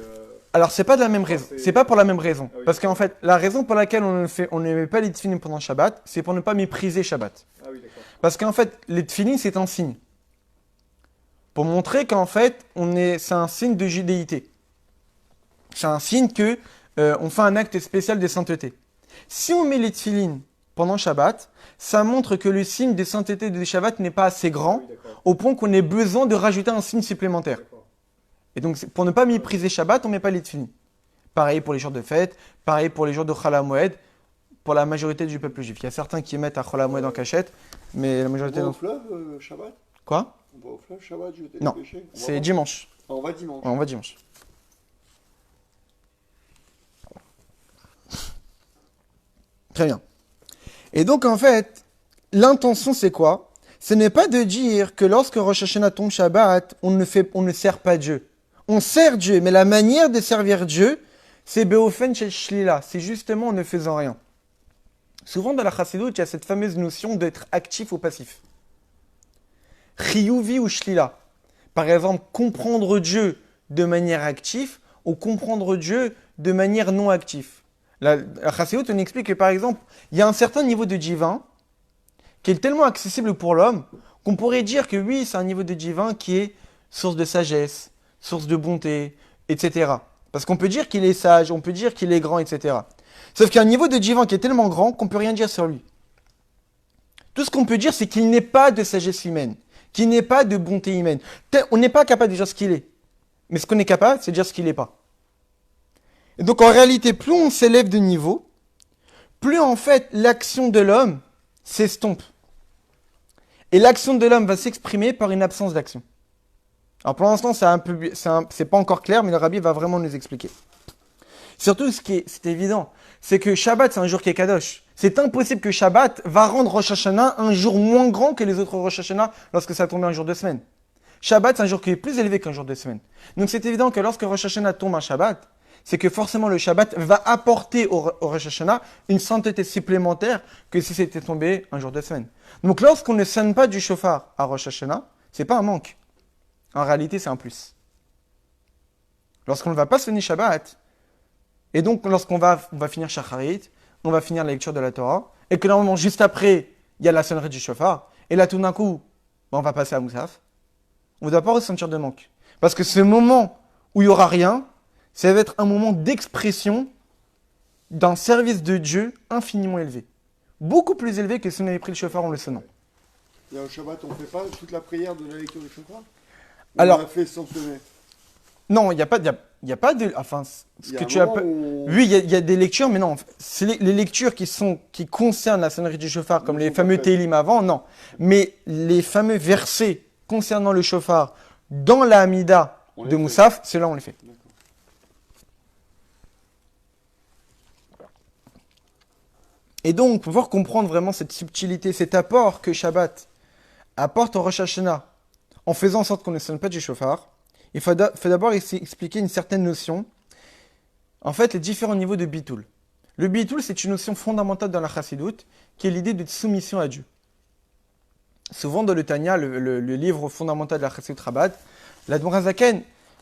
Alors, c'est pas de la même raison. C'est pas pour la même raison. Ah oui. Parce qu'en fait, la raison pour laquelle on ne met pas les tefilines pendant Shabbat, c'est pour ne pas mépriser Shabbat. Ah oui, d'accord. Parce qu'en fait, les tefilines, c'est un signe. Pour montrer qu'en fait, c'est un signe de judéité. C'est un signe que on fait un acte spécial de sainteté. Si on met les tefilines pendant Shabbat, ça montre que le signe de sainteté de Shabbat n'est pas assez Ah grand oui, d'accord. au point qu'on ait besoin de rajouter un signe supplémentaire. D'accord. Et donc, pour ne pas mépriser Shabbat, on ne met pas les tefilines. Pareil pour les jours de fête, pareil pour les jours de Chol HaMoed, pour la majorité du peuple juif. Il y a certains qui mettent à Chol HaMoed en cachette, mais la On majorité va au d'entre fleuve, Shabbat? Quoi? On va au fleuve Shabbat, jeter Non, les péchés? c'est dimanche. Ah, on va dimanche. Ouais, on va dimanche. Très bien. Et donc, en fait, l'intention, c'est quoi? Ce n'est pas de dire que lorsque Rosh Hashanah tombe Shabbat, on ne sert pas Dieu. On sert Dieu, mais la manière de servir Dieu, c'est Beofen Shel Shlila. C'est justement en ne faisant rien. Souvent, dans la Chassidoute, il y a cette fameuse notion d'être actif ou passif. Chiyuvi ou Shlila. Par exemple, comprendre Dieu de manière active ou comprendre Dieu de manière non active. La Chassidoute, on explique que, par exemple, il y a un certain niveau de divin qui est tellement accessible pour l'homme qu'on pourrait dire que oui, c'est un niveau de divin qui est source de sagesse, source de bonté, etc. Parce qu'on peut dire qu'il est sage, on peut dire qu'il est grand, etc. Sauf qu'il y a un niveau de divin qui est tellement grand qu'on ne peut rien dire sur lui. Tout ce qu'on peut dire, c'est qu'il n'est pas de sagesse humaine, qu'il n'est pas de bonté humaine. On n'est pas capable de dire ce qu'il est. Mais ce qu'on est capable, c'est de dire ce qu'il n'est pas. Et donc en réalité, plus on s'élève de niveau, plus en fait l'action de l'homme s'estompe. Et l'action de l'homme va s'exprimer par une absence d'action. Alors pour l'instant, c'est pas encore clair, mais le rabbi va vraiment nous expliquer. Surtout, c'est évident, c'est que Shabbat, c'est un jour qui est kadosh. C'est impossible que Shabbat va rendre Rosh Hashanah un jour moins grand que les autres Rosh Hashanah lorsque ça tombe un jour de semaine. Shabbat, c'est un jour qui est plus élevé qu'un jour de semaine. Donc c'est évident que lorsque Rosh Hashanah tombe un Shabbat, c'est que forcément le Shabbat va apporter au Rosh Hashanah une sainteté supplémentaire que si c'était tombé un jour de semaine. Donc lorsqu'on ne sonne pas du shofar à Rosh Hashanah, c'est pas un manque. En réalité, c'est un plus. Lorsqu'on ne va pas sonner Shabbat, et donc lorsqu'on va finir Shacharit, on va finir la lecture de la Torah, et que normalement juste après, il y a la sonnerie du shofar, et là tout d'un coup, on va passer à Moussaf, on ne doit pas ressentir de manque. Parce que ce moment où il n'y aura rien, ça va être un moment d'expression d'un service de Dieu infiniment élevé. Beaucoup plus élevé que si on avait pris le shofar en le sonnant. Et au Shabbat, on ne fait pas toute la prière de la lecture du shofar? Alors, on l'a fait sans sonner. Non, il n'y a pas de... Enfin, ce Il y a que un tu as... moment où- Oui, il y a des lectures, mais non. C'est les lectures qui concernent la sonnerie du shofar, comme Ne les sont pas fameux faites. télim avant, non. Mais les fameux versets concernant le shofar dans la Hamida On les de fait. Moussaf, ceux-là, on les fait. D'accord. Et donc, pour pouvoir comprendre vraiment cette subtilité, cet apport que Shabbat apporte au Rosh Hashanah, en faisant en sorte qu'on ne sonne pas du shofar, il faut d'abord expliquer une certaine notion. En fait, les différents niveaux de bitoul. Le bitoul, c'est une notion fondamentale dans la chassidoute, qui est l'idée de soumission à Dieu. Souvent dans le Tanya, le livre fondamental de la chassidoute Rabbad, l'Admor HaZaken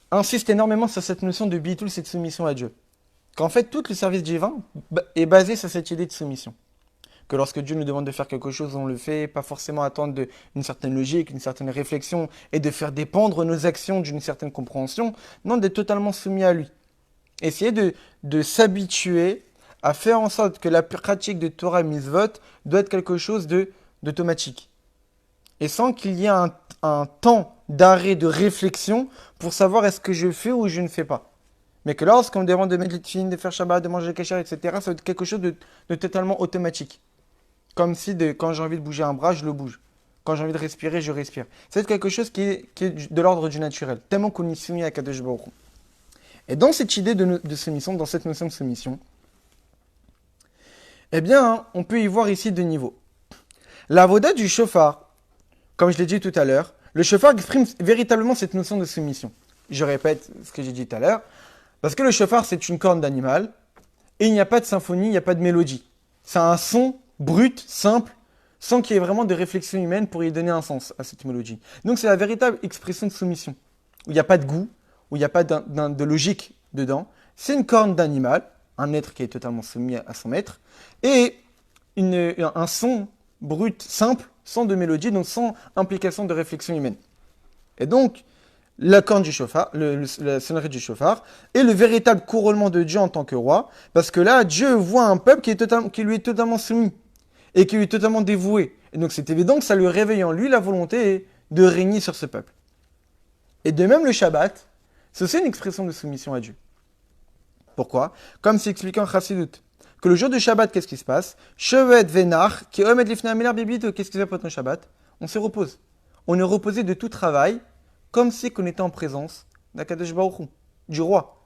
insiste énormément sur cette notion de bitoul, cette soumission à Dieu. Qu'en fait, tout le service divin est basé sur cette idée de soumission. Que lorsque Dieu nous demande de faire quelque chose, on le fait, pas forcément attendre une certaine logique, une certaine réflexion, et de faire dépendre nos actions d'une certaine compréhension, non, d'être totalement soumis à lui. Essayer de s'habituer à faire en sorte que la pratique de Torah Mitzvot doit être quelque chose d'automatique. Et sans qu'il y ait un temps d'arrêt, de réflexion pour savoir est-ce que je fais ou je ne fais pas. Mais que lorsqu'on me demande de mettre les tefilines, de faire Shabbat, de manger le kasher, etc., ça va être quelque chose de totalement automatique. Comme si quand j'ai envie de bouger un bras, je le bouge. Quand j'ai envie de respirer, je respire. C'est quelque chose qui est de l'ordre du naturel, tellement qu'on y soumet à Kadosh Baruch Hu. Et dans cette idée de soumission, dans cette notion de soumission, eh bien, on peut y voir ici deux niveaux. La voda du shofar, comme je l'ai dit tout à l'heure, Le shofar exprime véritablement cette notion de soumission. Je répète ce que j'ai dit tout à l'heure. Parce que le shofar, c'est une corne d'animal. Et il n'y a pas de symphonie, il n'y a pas de mélodie. C'est un son brut, simple, sans qu'il y ait vraiment de réflexion humaine pour y donner un sens à cette mélodie. Donc c'est la véritable expression de soumission. Où il n'y a pas de goût, où il n'y a pas de logique dedans. C'est une corne d'animal, un être qui est totalement soumis à son maître, et un son brut, simple, sans de mélodie, donc sans implication de réflexion humaine. Et donc, la corne du shofar, la sonnerie du shofar, est le véritable couronnement de Dieu en tant que roi, parce que là, Dieu voit un peuple qui lui est totalement soumis, et qui lui est totalement dévoué. Et donc c'est évident que ça lui réveille en lui la volonté de régner sur ce peuple. Et de même le Shabbat, c'est aussi une expression de soumission à Dieu. Pourquoi? Comme c'est expliqué en Chassidut, que le jour du Shabbat, qu'est-ce qui se passe? Shevet Venach, qui omet lifnei amelar bibito, qu'est-ce qui se passe pour ton Shabbat? On se repose. On est reposé de tout travail, comme si on était en présence d'Akadosh Baruch Hu, du roi.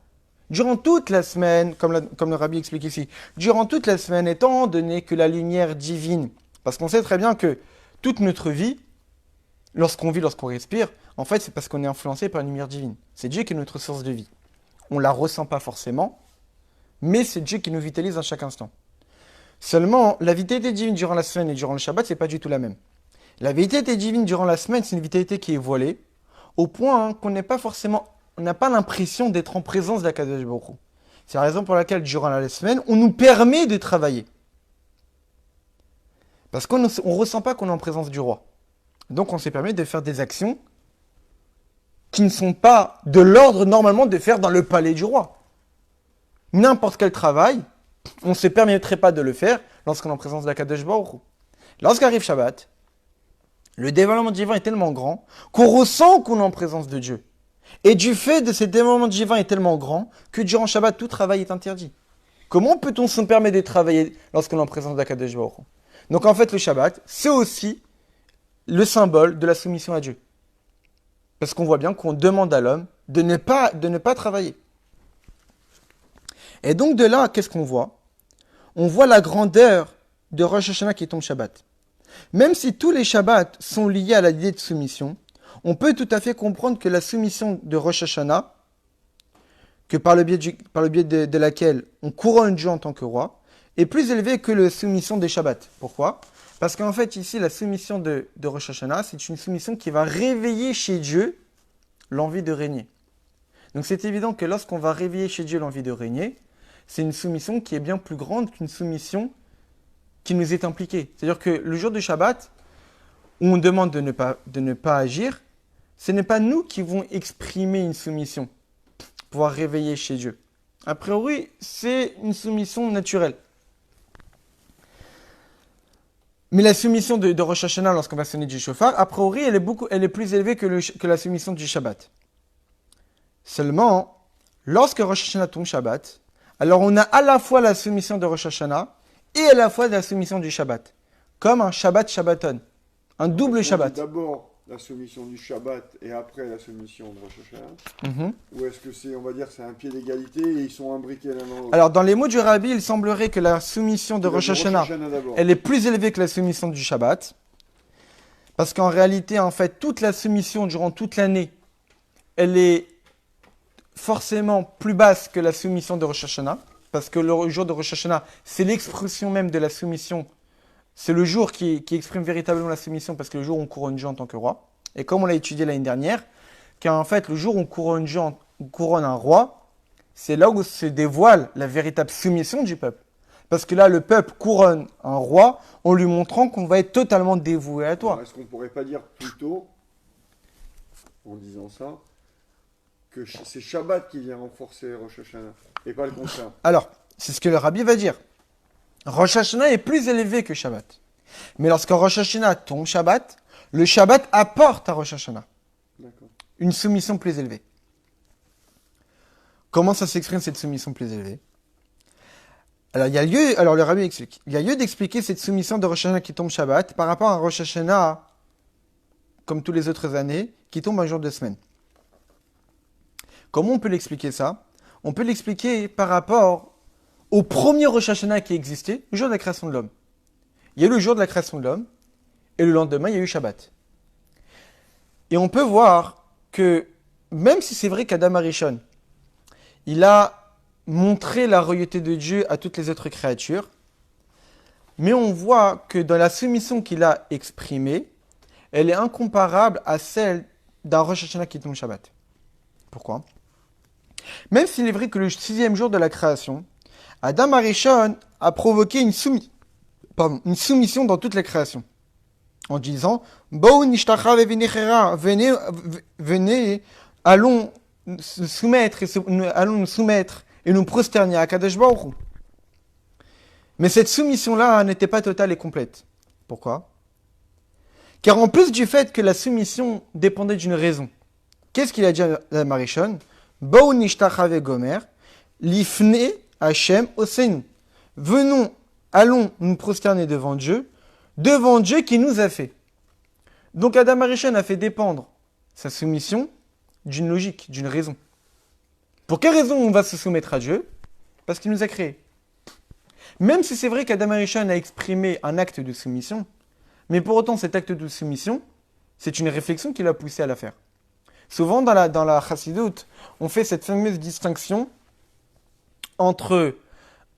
Durant toute la semaine, comme le Rabbi explique ici, durant toute la semaine, étant donné que la lumière divine, parce qu'on sait très bien que toute notre vie, lorsqu'on vit, lorsqu'on respire, en fait, c'est parce qu'on est influencé par une lumière divine. C'est Dieu qui est notre source de vie. On ne la ressent pas forcément, mais c'est Dieu qui nous vitalise à chaque instant. Seulement, la vitalité divine durant la semaine et durant le Shabbat, c'est pas du tout la même. La vitalité divine durant la semaine, c'est une vitalité qui est voilée, au point qu'on n'est pas forcément, on n'a pas l'impression d'être en présence d'Akadosh Baruch Hu. C'est la raison pour laquelle, durant la semaine, on nous permet de travailler. Parce qu'on ne ressent pas qu'on est en présence du roi. Donc, on se permet de faire des actions qui ne sont pas de l'ordre, normalement, de faire dans le palais du roi. N'importe quel travail, on ne se permettrait pas de le faire lorsqu'on est en présence d'Akadosh Baruch Hu. Lorsqu'arrive Shabbat, le dévoilement divin est tellement grand qu'on ressent qu'on est en présence de Dieu. Et du fait de ce dévoilement divin est tellement grand que durant Shabbat, tout travail est interdit. Comment peut-on se permettre de travailler lorsqu'on est en présence d'Akadosh Baruch Hu? Donc en fait, le Shabbat, c'est aussi le symbole de la soumission à Dieu. Parce qu'on voit bien qu'on demande à l'homme de ne pas travailler. Et donc de là, qu'est-ce qu'on voit? On voit la grandeur de Rosh Hashanah qui tombe Shabbat. Même si tous les Shabbats sont liés à l'idée de soumission, on peut tout à fait comprendre que la soumission de Rosh Hashanah, que par le biais de laquelle on couronne Dieu en tant que roi, est plus élevée que la soumission des Shabbats. Pourquoi? Parce qu'en fait, ici, la soumission de Rosh Hashanah, c'est une soumission qui va réveiller chez Dieu l'envie de régner. Donc c'est évident que lorsqu'on va réveiller chez Dieu l'envie de régner, c'est une soumission qui est bien plus grande qu'une soumission qui nous est impliquée. C'est-à-dire que le jour du Shabbat, où on demande de ne pas agir, ce n'est pas nous qui vont exprimer une soumission, pouvoir réveiller chez Dieu. A priori, c'est une soumission naturelle. Mais la soumission de Rosh Hashanah, lorsqu'on va sonner du shofar, a priori, elle est plus élevée que la soumission du Shabbat. Seulement, lorsque Rosh Hashanah tombe Shabbat, alors on a à la fois la soumission de Rosh Hashanah et à la fois la soumission du Shabbat. Comme un Shabbat Shabbaton. Un double Shabbat. D'abord la soumission du Shabbat et après la soumission de Rosh Hashanah. Ou est-ce que c'est, on va dire, c'est un pied d'égalité et ils sont imbriqués l'un dans l'autre? Alors, dans les mots du Rabbi, il semblerait que la soumission de Rosh Hashanah, elle est plus élevée que la soumission du Shabbat. Parce qu'en réalité, en fait, toute la soumission durant toute l'année, elle est forcément plus basse que la soumission de Rosh Hashanah. Parce que le jour de Rosh Hashanah, c'est l'expression même de la soumission. C'est le jour qui exprime véritablement la soumission, parce que le jour où on couronne Dieu en tant que roi. Et comme on l'a étudié l'année dernière, qu'en fait, le jour où on couronne Dieu, on couronne un roi, c'est là où se dévoile la véritable soumission du peuple. Parce que là, le peuple couronne un roi en lui montrant qu'on va être totalement dévoué à toi. Alors, est-ce qu'on ne pourrait pas dire plutôt, en disant ça, que c'est Shabbat qui vient renforcer Rosh Hashanah, et pas le contraire? Alors, c'est ce que le Rabbi va dire. Rosh Hashanah est plus élevé que Shabbat. Mais lorsque Rosh Hashanah tombe Shabbat, le Shabbat apporte à Rosh Hashanah une soumission plus élevée. Comment ça s'exprime cette soumission plus élevée? Alors le Rabbi explique. Il y a lieu d'expliquer cette soumission de Rosh Hashanah qui tombe Shabbat par rapport à Rosh Hashanah, comme toutes les autres années, qui tombe un jour de semaine. Comment on peut l'expliquer ça? On peut l'expliquer par rapport au premier Rosh Hashanah qui existait, le jour de la création de l'homme. Il y a eu le jour de la création de l'homme, et le lendemain, il y a eu Shabbat. Et on peut voir que, même si c'est vrai qu'Adam Arishon, il a montré la royauté de Dieu à toutes les autres créatures, mais on voit que dans la soumission qu'il a exprimée, elle est incomparable à celle d'un Rosh Hashanah qui tombe Shabbat. Pourquoi? Même s'il est vrai que le 6e jour de la création, Adam Arishon a provoqué une soumission dans toute la création. En disant, Bou nishtacha vevinechera, venez, allons nous soumettre et nous prosterner à Kadosh Baruch Hu. Mais cette soumission-là n'était pas totale et complète. Pourquoi? Car en plus du fait que la soumission dépendait d'une raison, qu'est-ce qu'il a dit à la Marishon? Bou nishtacha vegomer, lifne Hashem osenu. Venons, allons nous prosterner devant Dieu qui nous a fait. Donc Adam Arishon a fait dépendre sa soumission d'une logique, d'une raison. Pour quelle raison on va se soumettre à Dieu? Parce qu'il nous a créés. Même si c'est vrai qu'Adam Arishon a exprimé un acte de soumission, mais pour autant cet acte de soumission, c'est une réflexion qui l'a poussé à la faire. Souvent dans la Chassidoute, on fait cette fameuse distinction entre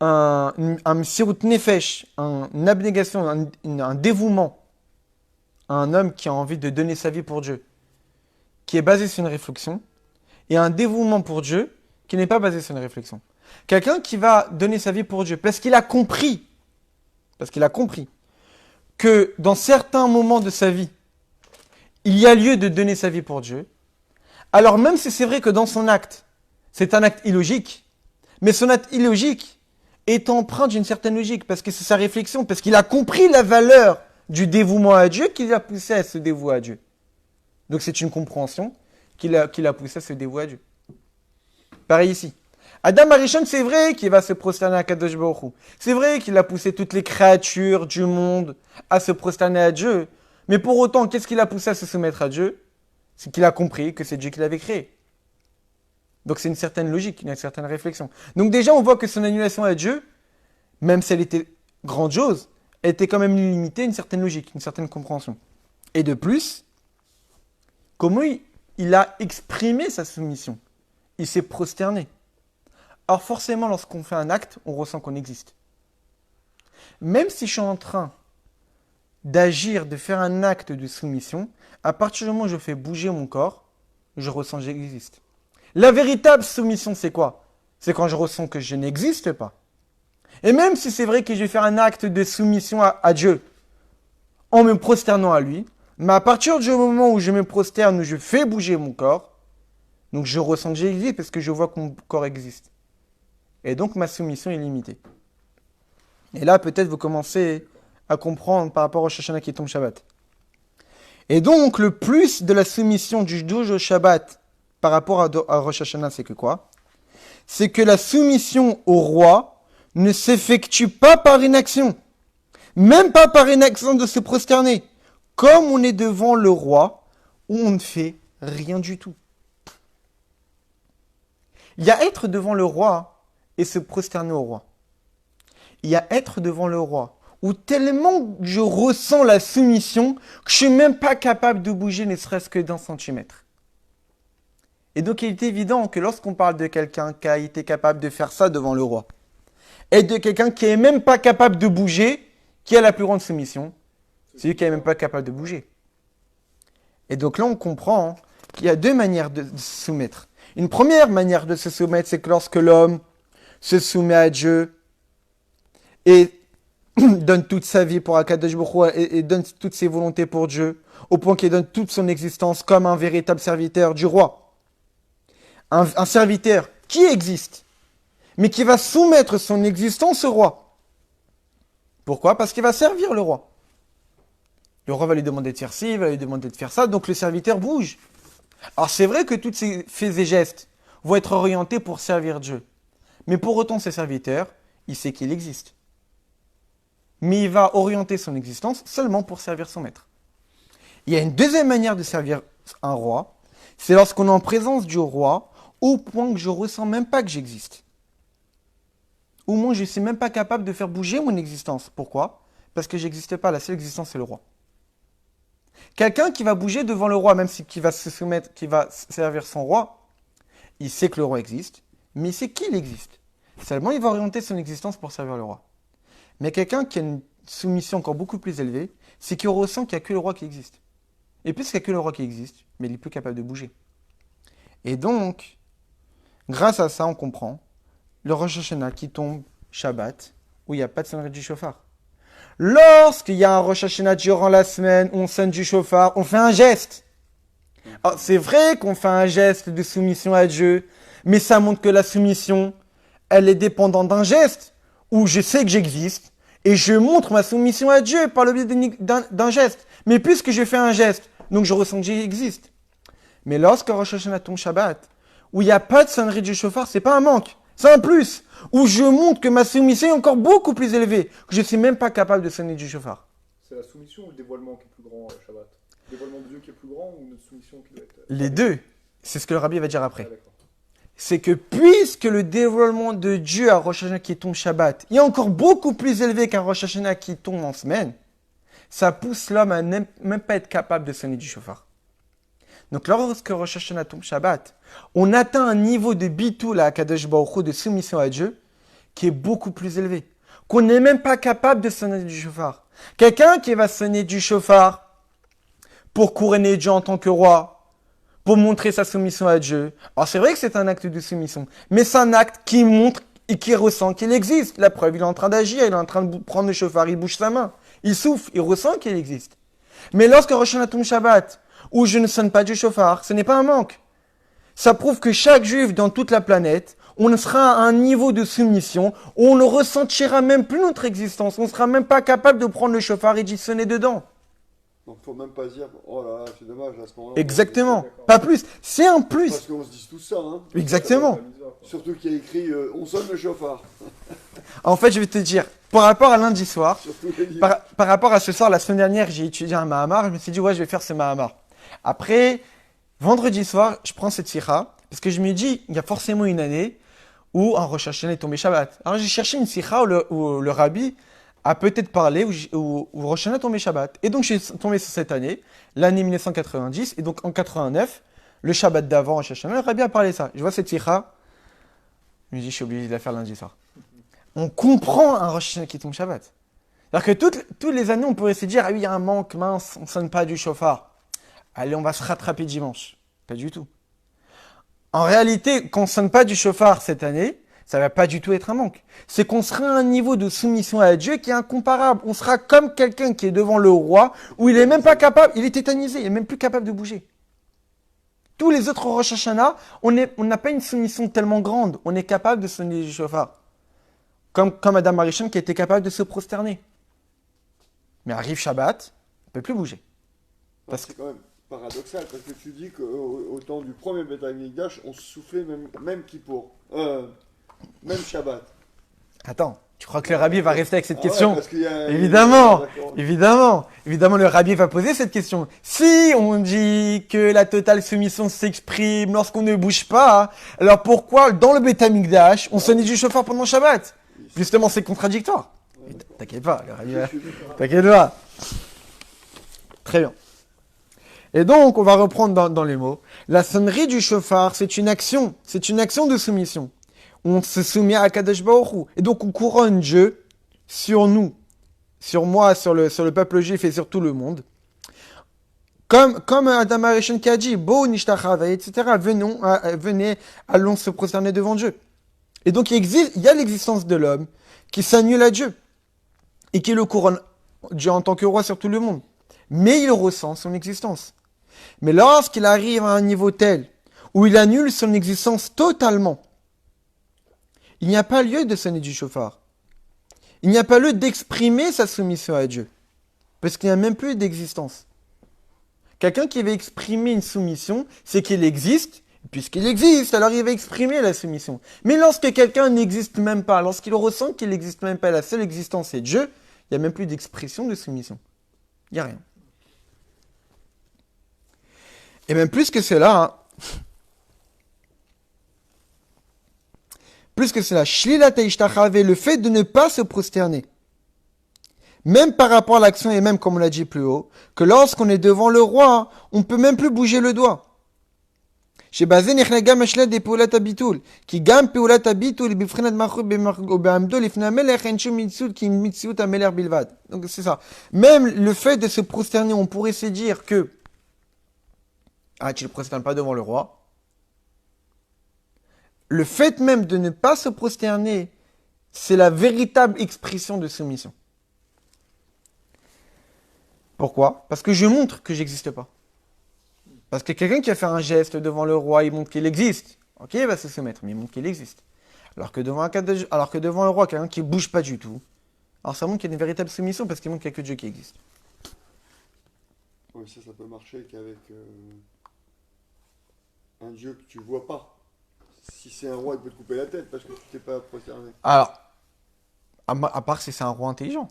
un Msirut Nefesh, une abnégation, un dévouement à un homme qui a envie de donner sa vie pour Dieu, qui est basé sur une réflexion, et un dévouement pour Dieu qui n'est pas basé sur une réflexion. Quelqu'un qui va donner sa vie pour Dieu parce qu'il a compris que dans certains moments de sa vie, il y a lieu de donner sa vie pour Dieu, alors même si c'est vrai que dans son acte, c'est un acte illogique, mais son acte illogique est empreint d'une certaine logique, parce que c'est sa réflexion, parce qu'il a compris la valeur du dévouement à Dieu qui l'a poussé à se dévouer à Dieu. Donc c'est une compréhension qui l'a poussé à se dévouer à Dieu. Pareil ici. Adam Arishon, c'est vrai qu'il va se prosterner à Kadosh Baruch Hu. C'est vrai qu'il a poussé toutes les créatures du monde à se prosterner à Dieu. Mais pour autant, qu'est-ce qui l'a poussé à se soumettre à Dieu? C'est qu'il a compris que c'est Dieu qui l'avait créé. Donc c'est une certaine logique, une certaine réflexion. Donc déjà, on voit que son annulation à Dieu, même si elle était grandiose, elle était quand même limitée à une certaine logique, une certaine compréhension. Et de plus, comment il a exprimé sa soumission? Il s'est prosterné. Alors forcément, lorsqu'on fait un acte, on ressent qu'on existe. Même si je suis en train d'agir, de faire un acte de soumission, à partir du moment où je fais bouger mon corps, je ressens que j'existe. La véritable soumission, c'est quoi? C'est quand je ressens que je n'existe pas. Et même si c'est vrai que je vais faire un acte de soumission à Dieu, en me prosternant à lui, mais à partir du moment où je me prosterne, où je fais bouger mon corps, donc je ressens que j'existe parce que je vois que mon corps existe. Et donc ma soumission est limitée. Et là, peut-être vous commencez à comprendre par rapport au Shoshana qui tombe Shabbat. Et donc, le plus de la soumission du douze au Shabbat par rapport à Rosh Hashanah, c'est que quoi? C'est que la soumission au roi ne s'effectue pas par inaction. Même pas par inaction de se prosterner. Comme on est devant le roi, où on ne fait rien du tout. Il y a être devant le roi et se prosterner au roi. Il y a être devant le roi, où tellement je ressens la soumission que je ne suis même pas capable de bouger ne serait-ce que d'un centimètre. Et donc il est évident que lorsqu'on parle de quelqu'un qui a été capable de faire ça devant le roi, et de quelqu'un qui n'est même pas capable de bouger, qui a la plus grande soumission, c'est lui qui n'est même pas capable de bouger. Et donc là on comprend qu'il y a deux manières de se soumettre. Une première manière de se soumettre, c'est que lorsque l'homme se soumet à Dieu et donne toute sa vie pour Akadosh Baruch Hu et donne toutes ses volontés pour Dieu, au point qu'il donne toute son existence comme un véritable serviteur du roi. Un serviteur qui existe, mais qui va soumettre son existence au roi. Pourquoi? Parce qu'il va servir le roi. Le roi va lui demander de faire ci, il va lui demander de faire ça, donc le serviteur bouge. Alors c'est vrai que tous ces faits et gestes vont être orientés pour servir Dieu. Mais pour autant, ce serviteur, il sait qu'il existe. Mais il va orienter son existence seulement pour servir son maître. Il y a une deuxième manière de servir un roi, c'est lorsqu'on est en présence du roi, au point que je ne ressens même pas que j'existe. Au moins, je ne suis même pas capable de faire bouger mon existence. Pourquoi? Parce que j'existe pas, la seule existence, c'est le roi. Quelqu'un qui va bouger devant le roi, même si qui va se soumettre, qui va servir son roi, il sait que le roi existe, mais il sait qu'il existe. Seulement, il va orienter son existence pour servir le roi. Mais quelqu'un qui a une soumission encore beaucoup plus élevée, c'est qu'il ressent qu'il n'y a que le roi qui existe. Et puisqu'il n'y a que le roi qui existe, mais il est plus capable de bouger. Et donc, grâce à ça, on comprend le Rosh Hashanah qui tombe Shabbat, où il n'y a pas de sonnerie du chauffard. Lorsqu'il y a un Rosh Hashanah durant la semaine où on sonne du chauffard, on fait un geste. Alors, c'est vrai qu'on fait un geste de soumission à Dieu, mais ça montre que la soumission, elle est dépendante d'un geste, où je sais que j'existe, et je montre ma soumission à Dieu par le biais d'un geste. Mais puisque je fais un geste, donc je ressens que j'existe. Mais lorsque Rosh Hashanah tombe Shabbat, où il n'y a pas de sonnerie du chauffard, c'est pas un manque, c'est un plus. Où je montre que ma soumission est encore beaucoup plus élevée, que je ne suis même pas capable de sonner du chauffard. C'est la soumission ou le dévoilement qui est plus grand, Shabbat? Le dévoilement de Dieu qui est plus grand ou notre soumission qui doit être. Les deux, c'est ce que le rabbi va dire Ah, après. d'accord. C'est que puisque le dévoilement de Dieu à Rosh Hashanah qui tombe Shabbat est encore beaucoup plus élevé qu'un Rosh Hashanah qui tombe en semaine, ça pousse l'homme à même pas être capable de sonner du chauffard. Donc lorsque Rosh Hashanah tombe Shabbat, on atteint un niveau de bitul à Kadosh Baruch Hu, de soumission à Dieu, qui est beaucoup plus élevé. Qu'on n'est même pas capable de sonner du chauffard. Quelqu'un qui va sonner du chauffard pour couronner Dieu en tant que roi, pour montrer sa soumission à Dieu. Alors c'est vrai que c'est un acte de soumission, mais c'est un acte qui montre et qui ressent qu'il existe. La preuve, il est en train d'agir, il est en train de prendre le chauffard, il bouge sa main, il souffle, il ressent qu'il existe. Mais lorsque Rosh Hashanah tombe Shabbat, où je ne sonne pas du chauffard, ce n'est pas un manque. Ça prouve que chaque juif dans toute la planète, on sera à un niveau de soumission où on ne ressentira même plus notre existence. On ne sera même pas capable de prendre le chauffard et d'y sonner dedans. Donc faut même pas se dire, oh là là, c'est dommage à ce moment-là. Exactement. D'accord. Pas plus. C'est un plus. Parce qu'on se dit tout ça, hein. Exactement. La mitzvah, quoi. Surtout qu'il y a écrit, on sonne le chauffard. En fait, je vais te dire, par rapport à lundi soir, Surtout les livres. par rapport à ce soir, la semaine dernière, j'ai étudié un Mahamar. Je me suis dit, ouais, je vais faire ce Mahamar. Après, vendredi soir, je prends cette sikha, parce que je me dis, il y a forcément une année où un Rosh Hashanah est tombé Shabbat. Alors j'ai cherché une sikha où le rabbi a peut-être parlé, où Rosh Hashanah est tombé Shabbat. Et donc je suis tombé sur cette année, l'année 1990, et donc en 89, le Shabbat d'avant Rosh Hashanah, le rabbi a parlé ça. Je vois cette sikha, je me dis, je suis obligé de la faire lundi soir. On comprend un Rosh Hashanah qui tombe Shabbat. C'est-à-dire que toutes les années, on pourrait se dire, ah oui, il y a un manque, mince, on ne sonne pas du chauffard. Allez, on va se rattraper dimanche. Pas du tout. En réalité, qu'on ne sonne pas du chauffard cette année, ça ne va pas du tout être un manque. C'est qu'on sera à un niveau de soumission à Dieu qui est incomparable. On sera comme quelqu'un qui est devant le roi, où il n'est même pas capable, il est tétanisé, il n'est même plus capable de bouger. Tous les autres Rosh Hashanah, on n'a pas une soumission tellement grande. On est capable de sonner du chauffard. Comme Adam Arishon qui était capable de se prosterner. Mais arrive Shabbat, il ne peut plus bouger. Parce que c'est quand même paradoxal, parce que tu dis qu'au temps du premier Beth Amikdash, on se soufflait même Kippour. Même Shabbat. Attends, tu crois que le rabbi va rester avec cette Ah question? ouais, parce qu'il y a- Évidemment, D'accord. évidemment, le rabbi va poser cette question. Si on dit que la totale soumission s'exprime lorsqu'on ne bouge pas, alors pourquoi dans le Beth Amikdash, on sonnait du chauffard pendant Shabbat? Justement, c'est contradictoire. Ouais, d'accord. T'inquiète pas, le rabbi va... Je suis d'accord. T'inquiète pas. Très bien. Et donc, on va reprendre dans les mots. La sonnerie du chauffard, c'est une action de soumission. On se soumet à Kadosh Baruch Hu. Et donc, on couronne Dieu sur nous, sur moi, sur le peuple juif et sur tout le monde. Comme Adam Arishon qui a dit, Bo nishtachava, etc. Venez, allons se prosterner devant Dieu. Et donc, il y a l'existence de l'homme qui s'annule à Dieu et qui le couronne Dieu en tant que roi sur tout le monde. Mais il ressent son existence. Mais lorsqu'il arrive à un niveau tel où il annule son existence totalement, il n'y a pas lieu de sonner du chauffard. Il n'y a pas lieu d'exprimer sa soumission à Dieu. Parce qu'il n'y a même plus d'existence. Quelqu'un qui veut exprimer une soumission, c'est qu'il existe. Puisqu'il existe, alors il va exprimer la soumission. Mais lorsque quelqu'un n'existe même pas, lorsqu'il ressent qu'il n'existe même pas, la seule existence est Dieu, il n'y a même plus d'expression de soumission. Il n'y a rien. Et même plus que cela, le fait de ne pas se prosterner. même par rapport à l'action et même comme on l'a dit plus haut, que lorsqu'on est devant le roi, on ne peut même plus bouger le doigt. שבזה נכנס גם השלט בפעולת הביטול, כי גם פעולת הביטול היא בבחינת מלכות בעמדו לפני המלך, אין שום מציאות כי מציאות המלך בלבד. Donc c'est ça. Même le fait de se prosterner, on pourrait se dire que tu ne prosternes pas devant le roi. Le fait même de ne pas se prosterner, c'est la véritable expression de soumission. Pourquoi? Parce que je montre que j'existe pas. Parce que quelqu'un qui va faire un geste devant le roi, il montre qu'il existe. Ok, il va se soumettre, mais il montre qu'il existe. Alors que devant le roi, quelqu'un qui ne bouge pas du tout, alors ça montre qu'il y a une véritable soumission parce qu'il montre qu'il n'y a que Dieu qui existe. Oui, ça peut marcher qu'avec un Dieu que tu vois pas. Si c'est un roi, il peut te couper la tête parce que tu t'es pas prosterné. Alors, à part si c'est un roi intelligent.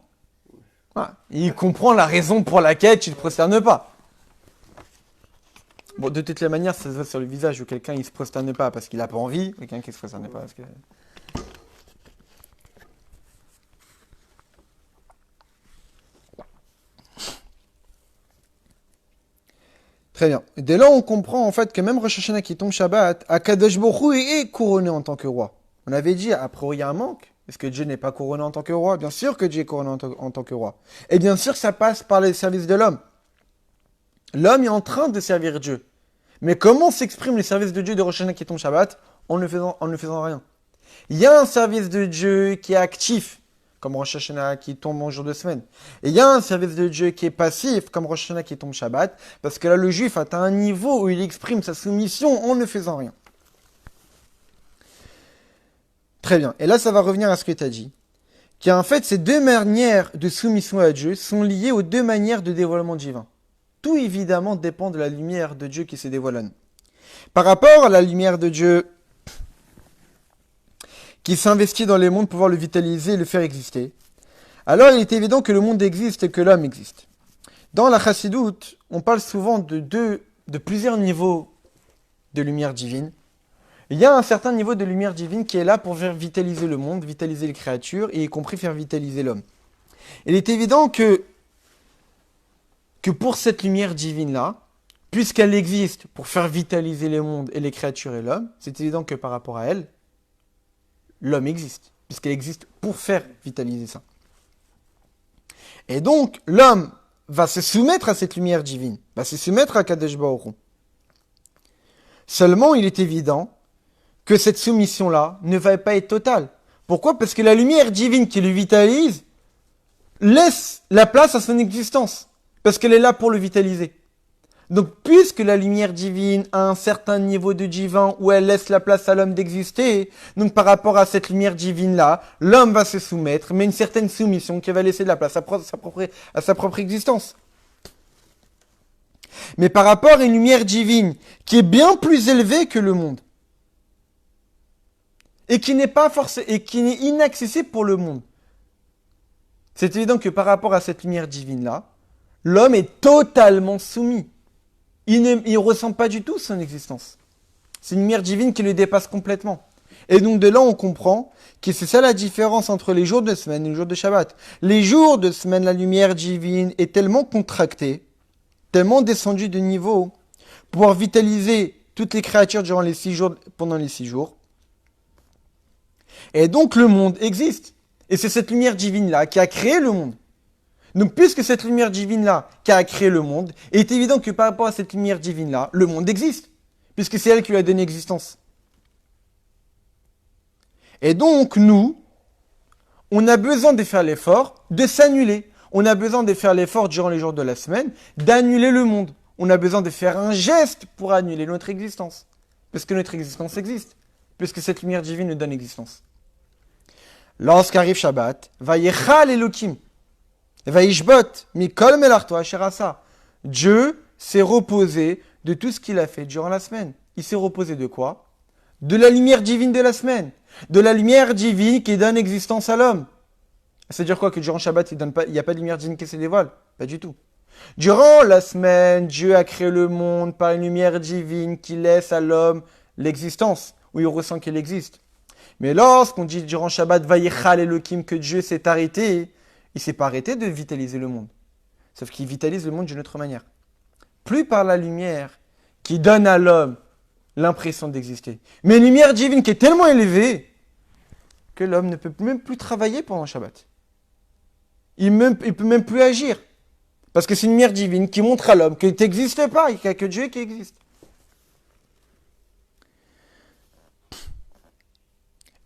Ouais. Il comprend la raison pour laquelle tu ne te prosternes pas. Bon, de toutes les manières, ça se voit sur le visage où quelqu'un il se prosterne pas parce qu'il n'a pas envie, quelqu'un qui se prosterne pas parce que... Très bien. Et dès là, on comprend en fait que même Rosh Hashanah qui tombe Shabbat, Akadosh Baruch Hu est couronné en tant que roi. On avait dit, après, il y a un manque. Est-ce que Dieu n'est pas couronné en tant que roi? Bien sûr que Dieu est couronné en tant que roi. Et bien sûr que ça passe par les services de l'homme. L'homme est en train de servir Dieu. Mais comment s'exprime le service de Dieu de Rosh Hashanah qui tombe Shabbat en ne faisant rien? Il y a un service de Dieu qui est actif, comme Rosh Hashanah qui tombe en jour de semaine. Et il y a un service de Dieu qui est passif, comme Rosh Hashanah qui tombe Shabbat, parce que là, le juif atteint un niveau où il exprime sa soumission en ne faisant rien. Très bien. Et là, ça va revenir à ce que tu as dit. Qu'en fait, ces deux manières de soumission à Dieu sont liées aux deux manières de dévoilement divin. Tout évidemment dépend de la lumière de Dieu qui se dévoile à nous. Par rapport à la lumière de Dieu qui s'investit dans les mondes pour pouvoir le vitaliser et le faire exister, alors il est évident que le monde existe et que l'homme existe. Dans la Chassidoute, on parle souvent de plusieurs niveaux de lumière divine. Il y a un certain niveau de lumière divine qui est là pour faire vitaliser le monde, vitaliser les créatures, et y compris faire vitaliser l'homme. Il est évident que pour cette lumière divine-là, puisqu'elle existe pour faire vitaliser les mondes et les créatures et l'homme, c'est évident que par rapport à elle, l'homme existe, puisqu'elle existe pour faire vitaliser ça. Et donc, l'homme va se soumettre à cette lumière divine, va se soumettre à Kadesh Baruch Hu. Seulement, il est évident que cette soumission-là ne va pas être totale. Pourquoi? Parce que la lumière divine qui le vitalise laisse la place à son existence. Parce qu'elle est là pour le vitaliser. Donc, puisque la lumière divine a un certain niveau de divin où elle laisse la place à l'homme d'exister, donc par rapport à cette lumière divine-là, l'homme va se soumettre, mais une certaine soumission qui va laisser de la place à sa propre existence. Mais par rapport à une lumière divine qui est bien plus élevée que le monde, et qui n'est pas forcément, et qui est inaccessible pour le monde, c'est évident que par rapport à cette lumière divine-là, l'homme est totalement soumis. Il ne ressent pas du tout son existence. C'est une lumière divine qui le dépasse complètement. Et donc de là, on comprend que c'est ça la différence entre les jours de semaine et les jours de Shabbat. Les jours de semaine, la lumière divine est tellement contractée, tellement descendue de niveau, pour pouvoir vitaliser toutes les créatures pendant les 6 jours. Et donc le monde existe. Et c'est cette lumière divine-là qui a créé le monde. Donc, puisque cette lumière divine-là qui a créé le monde, il est évident que par rapport à cette lumière divine-là, le monde existe, puisque c'est elle qui lui a donné existence. Et donc, nous, on a besoin de faire l'effort de s'annuler. On a besoin de faire l'effort durant les jours de la semaine d'annuler le monde. On a besoin de faire un geste pour annuler notre existence. Parce que notre existence existe, puisque cette lumière divine nous donne existence. Lorsqu'arrive Shabbat, Vayechal Elokim. Dieu s'est reposé de tout ce qu'il a fait durant la semaine. Il s'est reposé de quoi? De la lumière divine de la semaine. De la lumière divine qui donne existence à l'homme. C'est-à-dire quoi? Que durant Shabbat, il n'y a pas de lumière divine qui se dévoile? Pas du tout. Durant la semaine, Dieu a créé le monde par une lumière divine qui laisse à l'homme l'existence, où il ressent qu'il existe. Mais lorsqu'on dit durant Shabbat, Vayechal Elokim, que Dieu s'est arrêté, il s'est pas arrêté de vitaliser le monde. Sauf qu'il vitalise le monde d'une autre manière. Plus par la lumière qui donne à l'homme l'impression d'exister. Mais une lumière divine qui est tellement élevée que l'homme ne peut même plus travailler pendant le Shabbat. Il ne peut même plus agir. Parce que c'est une lumière divine qui montre à l'homme qu'il n'existe pas, qu'il n'y a que Dieu qui existe.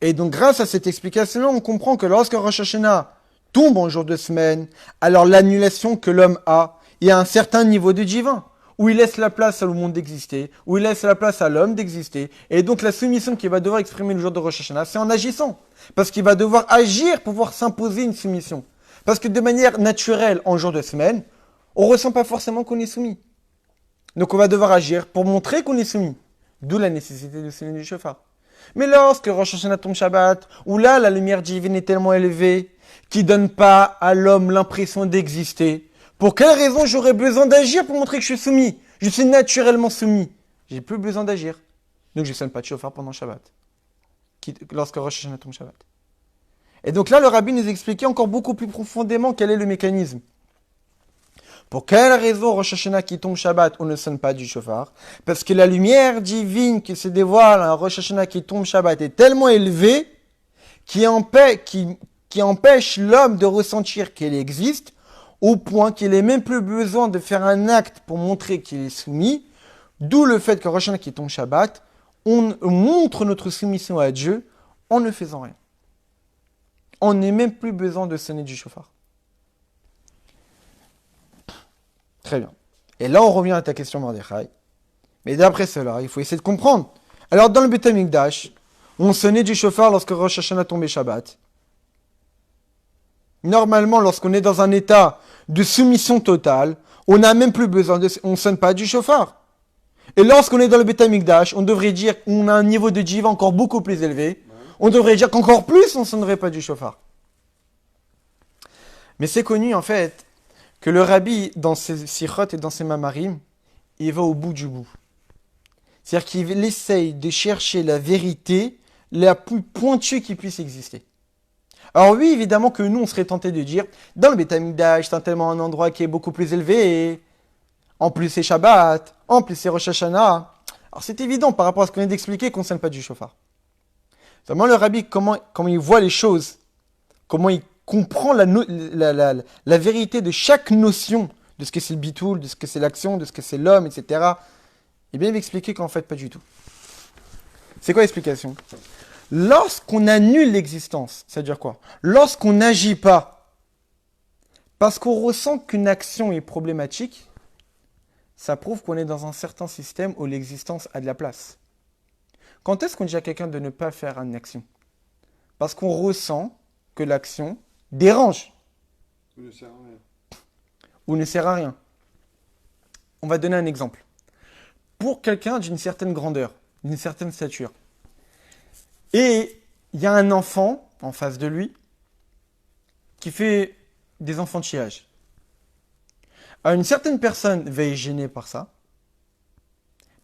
Et donc, grâce à cette explication-là, on comprend que lorsque Rosh Hashanah tombe en jour de semaine, alors l'annulation que l'homme a, il y a un certain niveau de divin, où il laisse la place au monde d'exister, où il laisse la place à l'homme d'exister. Et donc, la soumission qu'il va devoir exprimer le jour de Rosh Hashanah, c'est en agissant. Parce qu'il va devoir agir pour pouvoir s'imposer une soumission. Parce que de manière naturelle, en jour de semaine, on ne ressent pas forcément qu'on est soumis. Donc, on va devoir agir pour montrer qu'on est soumis. D'où la nécessité de sonner du shofar. Mais lorsque Rosh Hashanah tombe Shabbat, où là, la lumière divine est tellement élevée, qui donne pas à l'homme l'impression d'exister, pour quelle raison j'aurais besoin d'agir pour montrer que je suis soumis? Je suis naturellement soumis. J'ai plus besoin d'agir. Donc je ne sonne pas de shofar pendant Shabbat. Lorsque Rosh Hashanah tombe Shabbat. Et donc là, le rabbi nous expliquait encore beaucoup plus profondément quel est le mécanisme. Pour quelle raison Rosh Hashanah qui tombe Shabbat, on ne sonne pas du shofar? Parce que la lumière divine qui se dévoile à Rosh Hashanah qui tombe Shabbat est tellement élevée qui empêche l'homme de ressentir qu'elle existe, au point qu'il n'ait même plus besoin de faire un acte pour montrer qu'il est soumis, d'où le fait que Rosh Hashanah qui tombe Shabbat, on montre notre soumission à Dieu en ne faisant rien. On n'a même plus besoin de sonner du shofar. Très bien. Et là, on revient à ta question, Mordechai. Mais d'après cela, il faut essayer de comprendre. Alors, dans le Beth Amikdash, on sonnait du shofar lorsque Rosh Hashanah tombait Shabbat. Normalement, lorsqu'on est dans un état de soumission totale, on n'a même plus besoin on ne sonne pas du shofar. Et lorsqu'on est dans le Beth Amikdash, on devrait dire qu'on a un niveau de jiva encore beaucoup plus élevé. On devrait dire qu'encore plus, on ne sonnerait pas du shofar. Mais c'est connu, en fait, que le rabbi, dans ses sichot et dans ses mamarim, il va au bout du bout. C'est-à-dire qu'il essaye de chercher la vérité la plus pointue qui puisse exister. Alors oui, évidemment que nous, on serait tenté de dire, dans le Beth Amikdash, c'est tellement un endroit qui est beaucoup plus élevé, en plus c'est Shabbat, en plus c'est Rosh Hashanah. Alors c'est évident par rapport à ce qu'on vient d'expliquer qu'on ne sonne pas du shofar. Seulement le rabbi, comment il voit les choses, comment il comprend la vérité de chaque notion, de ce que c'est le bitoul, de ce que c'est l'action, de ce que c'est l'homme, etc. Eh bien, il va expliquer qu'en fait, pas du tout. C'est quoi l'explication? Lorsqu'on annule l'existence, c'est-à-dire quoi? Lorsqu'on n'agit pas, parce qu'on ressent qu'une action est problématique, ça prouve qu'on est dans un certain système où l'existence a de la place. Quand est-ce qu'on dit à quelqu'un de ne pas faire une action? Parce qu'on ressent que l'action dérange. Ou ne sert à rien. Ou ne sert à rien. On va donner un exemple. Pour quelqu'un d'une certaine grandeur, d'une certaine stature, et il y a un enfant en face de lui qui fait des enfantillages. Alors une certaine personne va être gênée par ça,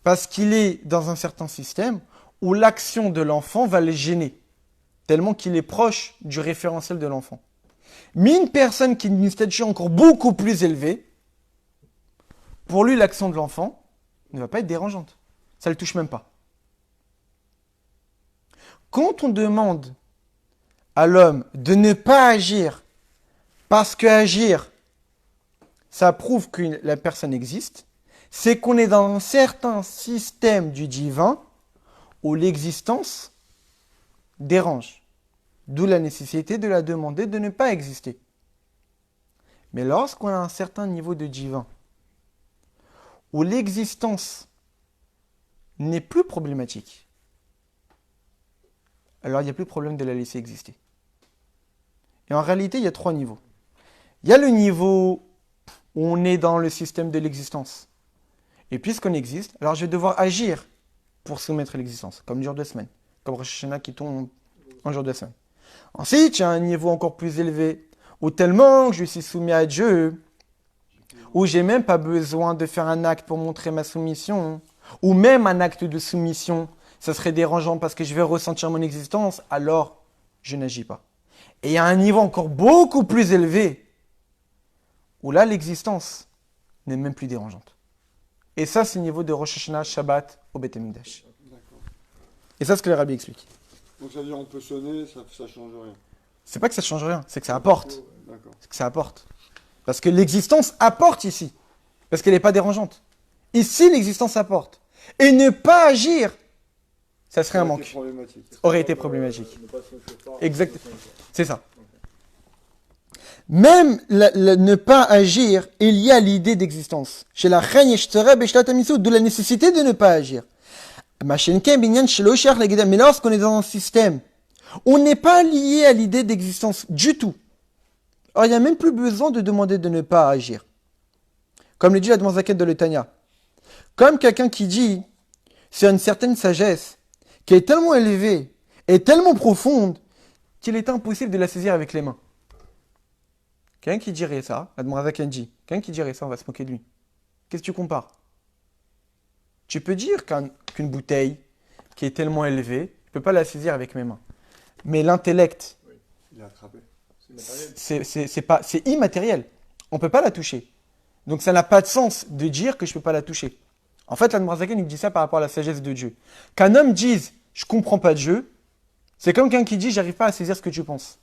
parce qu'il est dans un certain système où l'action de l'enfant va le gêner, tellement qu'il est proche du référentiel de l'enfant. Mais une personne qui a une stature encore beaucoup plus élevée, pour lui, l'action de l'enfant ne va pas être dérangeante. Ça ne le touche même pas. Quand on demande à l'homme de ne pas agir, parce que agir, ça prouve que la personne existe, c'est qu'on est dans un certain système du divin où l'existence dérange. D'où la nécessité de la demander de ne pas exister. Mais lorsqu'on a un certain niveau de divin, où l'existence n'est plus problématique, alors il n'y a plus de problème de la laisser exister. Et en réalité, il y a 3 niveaux. Il y a le niveau où on est dans le système de l'existence. Et puisqu'on existe, alors je vais devoir agir pour soumettre l'existence, comme jour de semaine, comme Rosh Hashanah qui tombe en jour de semaine. Ensuite, il y a un niveau encore plus élevé, où tellement que je suis soumis à Dieu, où j'ai même pas besoin de faire un acte pour montrer ma soumission, ou même un acte de soumission, ça serait dérangeant parce que je vais ressentir mon existence, alors je n'agis pas. Et il y a un niveau encore beaucoup plus élevé où là, l'existence n'est même plus dérangeante. Et ça, c'est le niveau de Rosh Hashanah, Shabbat au Beth Amikdash. D'accord. Et ça, c'est ce que le rabbi explique. Donc ça veut dire on peut sonner, ça change rien. C'est pas que ça change rien, c'est que ça apporte. D'accord. C'est que ça apporte. Parce que l'existence apporte ici. Parce qu'elle n'est pas dérangeante. Ici, l'existence apporte. Et ne pas agir, ça serait un Ça aurait manque. été problématique. Aurait été problématique. Ne pas se faire fort, Exact. ne pas se faire fort. C'est ça. Même ne pas agir est lié à l'idée d'existence. Chez la reine Yeshtereb et Shlat Amisud, de la nécessité de ne pas agir. Mais lorsqu'on est dans un système, on n'est pas lié à l'idée d'existence du tout. Or, il n'y a même plus besoin de demander de ne pas agir. Comme le dit la Zaket de l'Etania. Comme quelqu'un qui dit, c'est une certaine sagesse qui est tellement élevée et tellement profonde qu'il est impossible de la saisir avec les mains. Quelqu'un qui dirait ça, Zaket dit, quelqu'un qui dirait ça, on va se moquer de lui. Qu'est-ce que tu compares? Tu peux dire qu'une bouteille qui est tellement élevée, je ne peux pas la saisir avec mes mains. Mais l'intellect, Il a attrapé. C'est matériel. c'est immatériel. On ne peut pas la toucher. Donc ça n'a pas de sens de dire que je ne peux pas la toucher. En fait, l'Admorazaken il dit ça par rapport à la sagesse de Dieu. Qu'un homme dise « je ne comprends pas Dieu », c'est comme quelqu'un qui dit « j'arrive pas à saisir ce que tu penses ».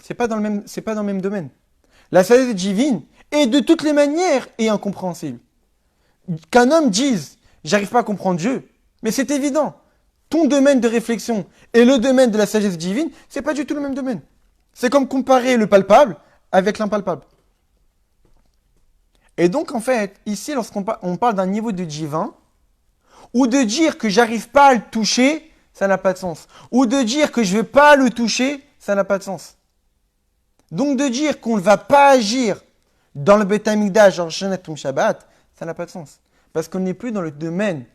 C'est pas dans le même domaine. La sagesse divine est de toutes les manières et incompréhensible. Qu'un homme dise « j'arrive pas à comprendre Dieu », mais c'est évident. Ton domaine de réflexion et le domaine de la sagesse divine, c'est pas du tout le même domaine. C'est comme comparer le palpable avec l'impalpable. Et donc, en fait, ici, lorsqu'on parle d'un niveau de divin, ou de dire que j'arrive pas à le toucher, ça n'a pas de sens. Ou de dire que je ne veux pas le toucher, ça n'a pas de sens. Donc, de dire qu'on ne va pas agir dans le Beth Amikdash, en Shana Tom Shabbat, ça n'a pas de sens. Parce qu'on n'est plus dans le domaine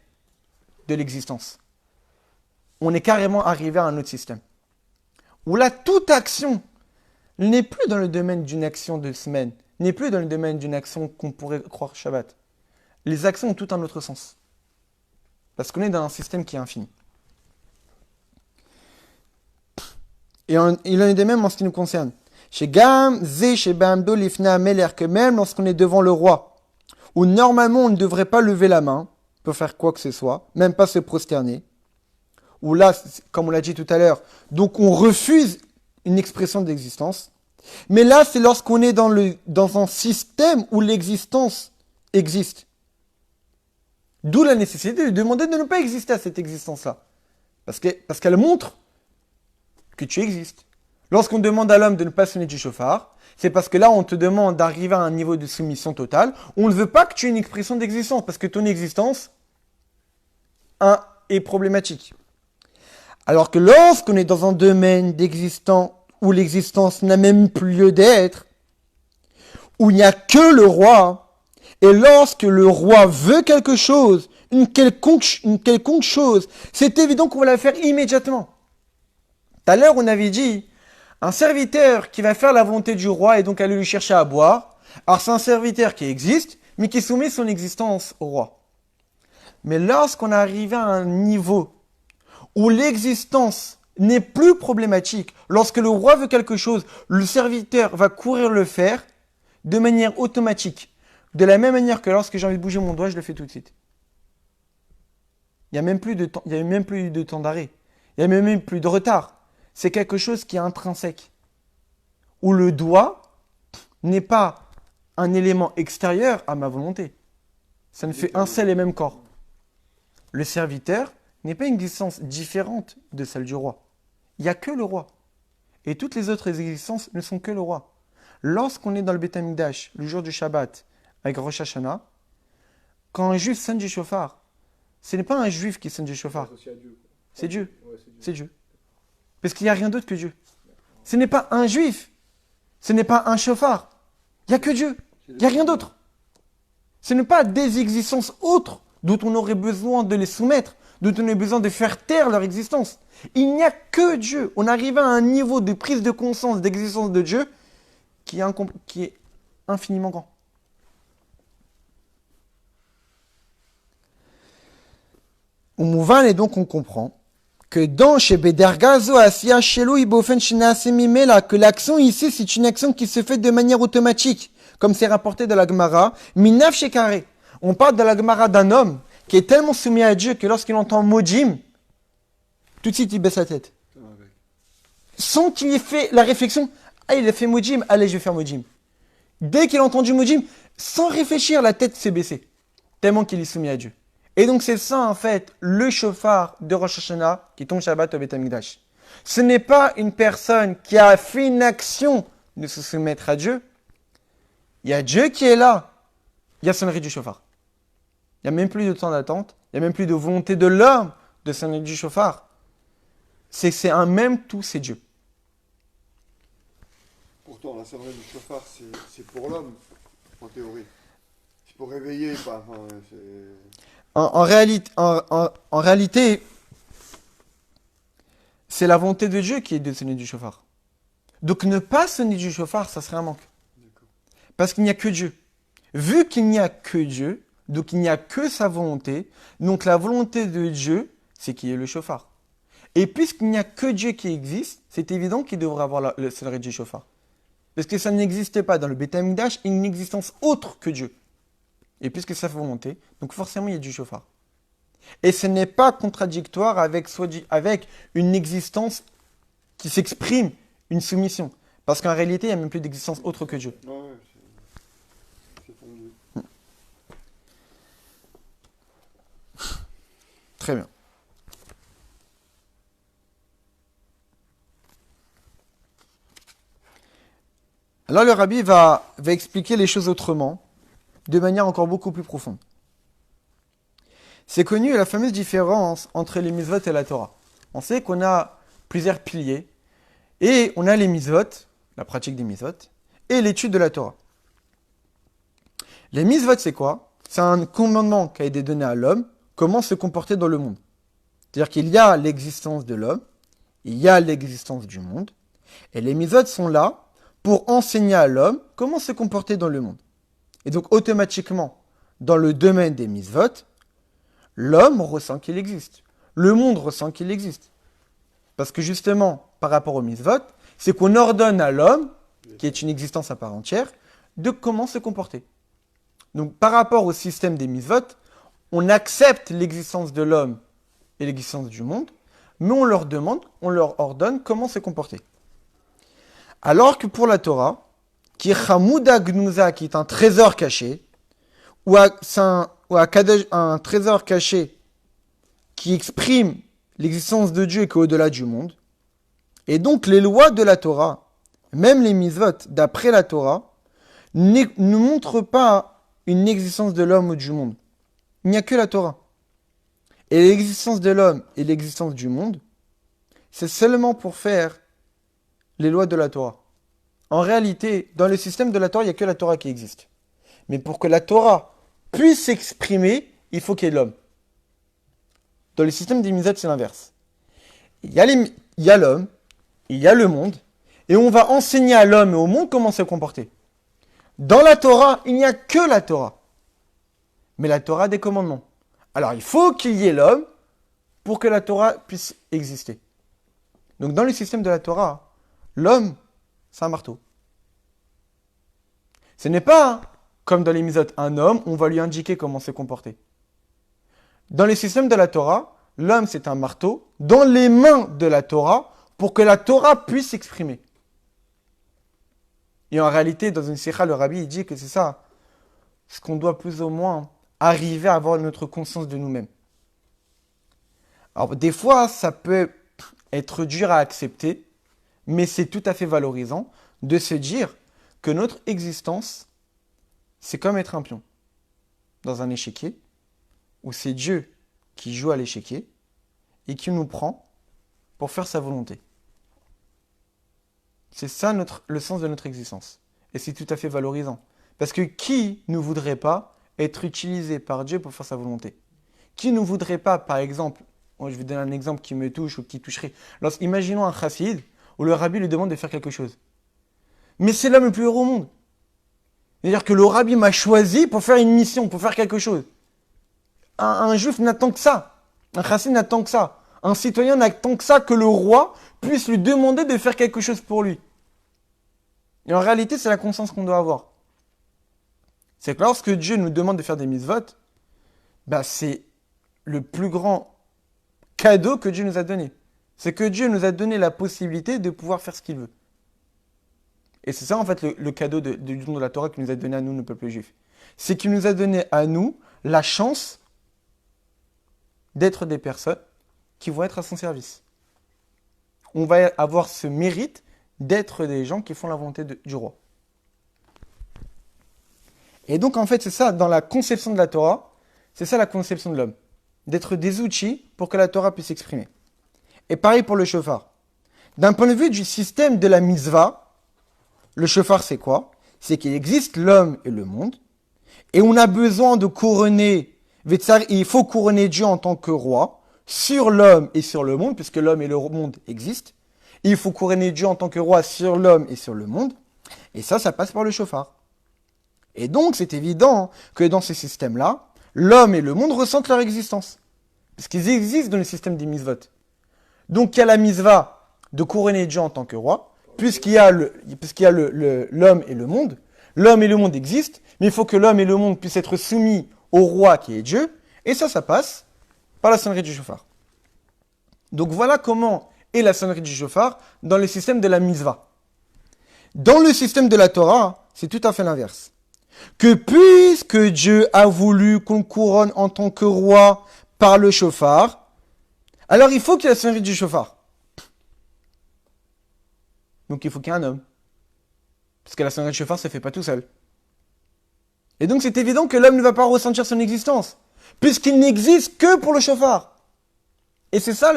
de l'existence. On est carrément arrivé à un autre système. Où là, toute action n'est plus dans le domaine d'une action de semaine, n'est plus dans le domaine d'une action qu'on pourrait croire Shabbat. Les actions ont tout un autre sens. Parce qu'on est dans un système qui est infini. Et il en est de même en ce qui nous concerne. Chez Gam, Zé, chez Bamdo, Lifna, Meler, que même lorsqu'on est devant le roi, où normalement on ne devrait pas lever la main pour faire quoi que ce soit, même pas se prosterner, où là, comme on l'a dit tout à l'heure, donc on refuse une expression d'existence. Mais là, c'est lorsqu'on est dans un système où l'existence existe. D'où la nécessité de demander de ne pas exister à cette existence-là. Parce qu'elle montre que tu existes. Lorsqu'on demande à l'homme de ne pas sonner du chauffard, c'est parce que là, on te demande d'arriver à un niveau de soumission totale. On ne veut pas que tu aies une expression d'existence, parce que ton existence est problématique. Alors que lorsqu'on est dans un domaine d'existence où l'existence n'a même plus lieu d'être, où il n'y a que le roi, et lorsque le roi veut quelque chose, une quelconque chose, c'est évident qu'on va la faire immédiatement. Tout à l'heure, on avait dit, un serviteur qui va faire la volonté du roi et donc aller lui chercher à boire, alors c'est un serviteur qui existe, mais qui soumet son existence au roi. Mais lorsqu'on est arrivé à un niveau où l'existence n'est plus problématique, lorsque le roi veut quelque chose, le serviteur va courir le faire de manière automatique. De la même manière que lorsque j'ai envie de bouger mon doigt, je le fais tout de suite. Il n'y a même plus de temps, il y a même plus de temps d'arrêt. Il n'y a même plus de retard. C'est quelque chose qui est intrinsèque. Où le doigt n'est pas un élément extérieur à ma volonté. Ça ne fait un seul et même corps. Le serviteur n'est pas une existence différente de celle du roi. Il n'y a que le roi. Et toutes les autres existences ne sont que le roi. Lorsqu'on est dans le Beth Amikdash, le jour du Shabbat, avec Rosh Hashanah, quand un juif sonne du chauffard, ce n'est pas un juif qui sonne du chauffard. Associé à Dieu, quoi. C'est Dieu. Ouais, C'est Dieu. Parce qu'il n'y a rien d'autre que Dieu. Ce n'est pas un juif. Ce n'est pas un chauffard. Il n'y a que Dieu. Il n'y a rien d'autre. Ce n'est pas des existences autres dont on aurait besoin de les soumettre, dont on aurait besoin de faire taire leur existence. Il n'y a que Dieu. On arrive à un niveau de prise de conscience d'existence de Dieu qui est infiniment grand. Au Mouvan, et donc on comprend que dans chez Bedergazo, Asia, Shelo, Ibofen, Shinase, Mimela, que l'action ici, c'est une action qui se fait de manière automatique, comme c'est rapporté de la Gemara, Minav Shekare. On parle de la Gemara d'un homme qui est tellement soumis à Dieu que lorsqu'il entend Mojim, tout de suite il baisse la tête. Sans qu'il ait fait la réflexion, ah il a fait Mojim, allez je vais faire Mojim. Dès qu'il a entendu Mojim, sans réfléchir, la tête s'est baissée, tellement qu'il est soumis à Dieu. Et donc c'est ça en fait, le shofar de Rosh Hashanah qui tombe Shabbat au Beth Amikdash. Ce n'est pas une personne qui a fait une action de se soumettre à Dieu. Il y a Dieu qui est là. Il y a sonnerie du shofar. Il n'y a même plus de temps d'attente. Il n'y a même plus de volonté de l'homme de sonner du shofar. C'est un même tout, c'est Dieu. Pourtant, la sonnerie du chauffard, c'est pour l'homme, en théorie. C'est pour réveiller, pas. Enfin, En réalité, c'est la volonté de Dieu qui est de sonner du shofar. Donc ne pas sonner du shofar, ça serait un manque. D'accord. Parce qu'il n'y a que Dieu. Vu qu'il n'y a que Dieu, donc il n'y a que sa volonté, donc la volonté de Dieu, c'est qu'il y ait le shofar. Et puisqu'il n'y a que Dieu qui existe, c'est évident qu'il devrait avoir le sonnerie du shofar. Parce que ça n'existait pas dans le Beth Amikdash, une existence autre que Dieu. Et puisque c'est sa volonté, donc forcément il y a du shofar. Et ce n'est pas contradictoire avec une existence qui s'exprime, une soumission. Parce qu'en réalité, il n'y a même plus d'existence autre que Dieu. Ouais, c'est fondu. Très bien. Alors le rabbi va expliquer les choses autrement, de manière encore beaucoup plus profonde. C'est connu la fameuse différence entre les mitzvot et la Torah. On sait qu'on a plusieurs piliers, et on a les mitzvot, la pratique des mitzvot, et l'étude de la Torah. Les mitzvot, c'est quoi? C'est un commandement qui a été donné à l'homme, comment se comporter dans le monde. C'est-à-dire qu'il y a l'existence de l'homme, il y a l'existence du monde, et les mitzvot sont là pour enseigner à l'homme comment se comporter dans le monde. Et donc automatiquement, dans le domaine des mitzvot, l'homme ressent qu'il existe. Le monde ressent qu'il existe. Parce que justement, par rapport aux mitzvot, c'est qu'on ordonne à l'homme, qui est une existence à part entière, de comment se comporter. Donc par rapport au système des mitzvot, on accepte l'existence de l'homme et l'existence du monde, mais on leur demande, on leur ordonne comment se comporter. Alors que pour la Torah, qui est Hamouda Gnouza, qui est un trésor caché, ou un trésor caché qui exprime l'existence de Dieu qui est au-delà du monde, et donc les lois de la Torah, même les mitzvot d'après la Torah, ne montrent pas une existence de l'homme ou du monde. Il n'y a que la Torah. Et l'existence de l'homme et l'existence du monde, c'est seulement pour faire les lois de la Torah. En réalité, dans le système de la Torah, il n'y a que la Torah qui existe. Mais pour que la Torah puisse s'exprimer, il faut qu'il y ait l'homme. Dans le système des mitzvot, c'est l'inverse. Il y a l'homme, il y a le monde, et on va enseigner à l'homme et au monde comment se comporter. Dans la Torah, il n'y a que la Torah. Mais la Torah a des commandements. Alors, il faut qu'il y ait l'homme pour que la Torah puisse exister. Donc, dans le système de la Torah, l'homme, c'est un marteau. Ce n'est pas, comme dans les mitzvot, un homme, on va lui indiquer comment se comporter. Dans le système de la Torah, l'homme, c'est un marteau dans les mains de la Torah pour que la Torah puisse s'exprimer. Et en réalité, dans une sikha, le rabbi il dit que c'est ça, ce qu'on doit plus ou moins arriver à avoir notre conscience de nous-mêmes. Alors, des fois, ça peut être dur à accepter, mais c'est tout à fait valorisant de se dire que notre existence, c'est comme être un pion dans un échiquier, où c'est Dieu qui joue à l'échiquier et qui nous prend pour faire sa volonté. C'est ça le sens de notre existence. Et c'est tout à fait valorisant. Parce que qui ne voudrait pas être utilisé par Dieu pour faire sa volonté? Qui ne voudrait pas, par exemple, je vais donner un exemple qui me touche ou qui toucherait. Imaginons un chassid où le rabbi lui demande de faire quelque chose. Mais c'est l'homme le plus heureux au monde. C'est-à-dire que le rabbi m'a choisi pour faire une mission, pour faire quelque chose. Un juif n'attend que ça. Un chassid n'attend que ça. Un citoyen n'attend que ça que le roi puisse lui demander de faire quelque chose pour lui. Et en réalité, c'est la conscience qu'on doit avoir. C'est que lorsque Dieu nous demande de faire des mitzvot, bah c'est le plus grand cadeau que Dieu nous a donné. C'est que Dieu nous a donné la possibilité de pouvoir faire ce qu'il veut. Et c'est ça en fait le cadeau du don de la Torah qu'il nous a donné à nous, le peuple juif. C'est qu'il nous a donné à nous la chance d'être des personnes qui vont être à son service. On va avoir ce mérite d'être des gens qui font la volonté du roi. Et donc en fait c'est ça, dans la conception de la Torah, c'est ça la conception de l'homme. D'être des outils pour que la Torah puisse s'exprimer. Et pareil pour le shofar. D'un point de vue du système de la mitzvah, le shofar c'est quoi? C'est qu'il existe l'homme et le monde, et on a besoin de couronner, il faut couronner Dieu en tant que roi, sur l'homme et sur le monde, puisque l'homme et le monde existent. Et il faut couronner Dieu en tant que roi sur l'homme et sur le monde, et ça passe par le shofar. Et donc c'est évident que dans ce système-là, l'homme et le monde ressentent leur existence, parce qu'ils existent dans le système des mitzvot. Donc il y a la mitzvah de couronner Dieu en tant que roi, puisqu'il y a l'homme et le monde. L'homme et le monde existent, mais il faut que l'homme et le monde puissent être soumis au roi qui est Dieu, et ça passe par la sonnerie du shofar. Donc voilà comment est la sonnerie du shofar dans le système de la mitzvah. Dans le système de la Torah, c'est tout à fait l'inverse. Que puisque Dieu a voulu qu'on le couronne en tant que roi par le shofar, alors il faut qu'il y ait la sonnerie du shofar. Donc il faut qu'il y ait un homme. Parce que la sonnerie du shofar ne se fait pas tout seul. Et donc c'est évident que l'homme ne va pas ressentir son existence, puisqu'il n'existe que pour le shofar. Et c'est ça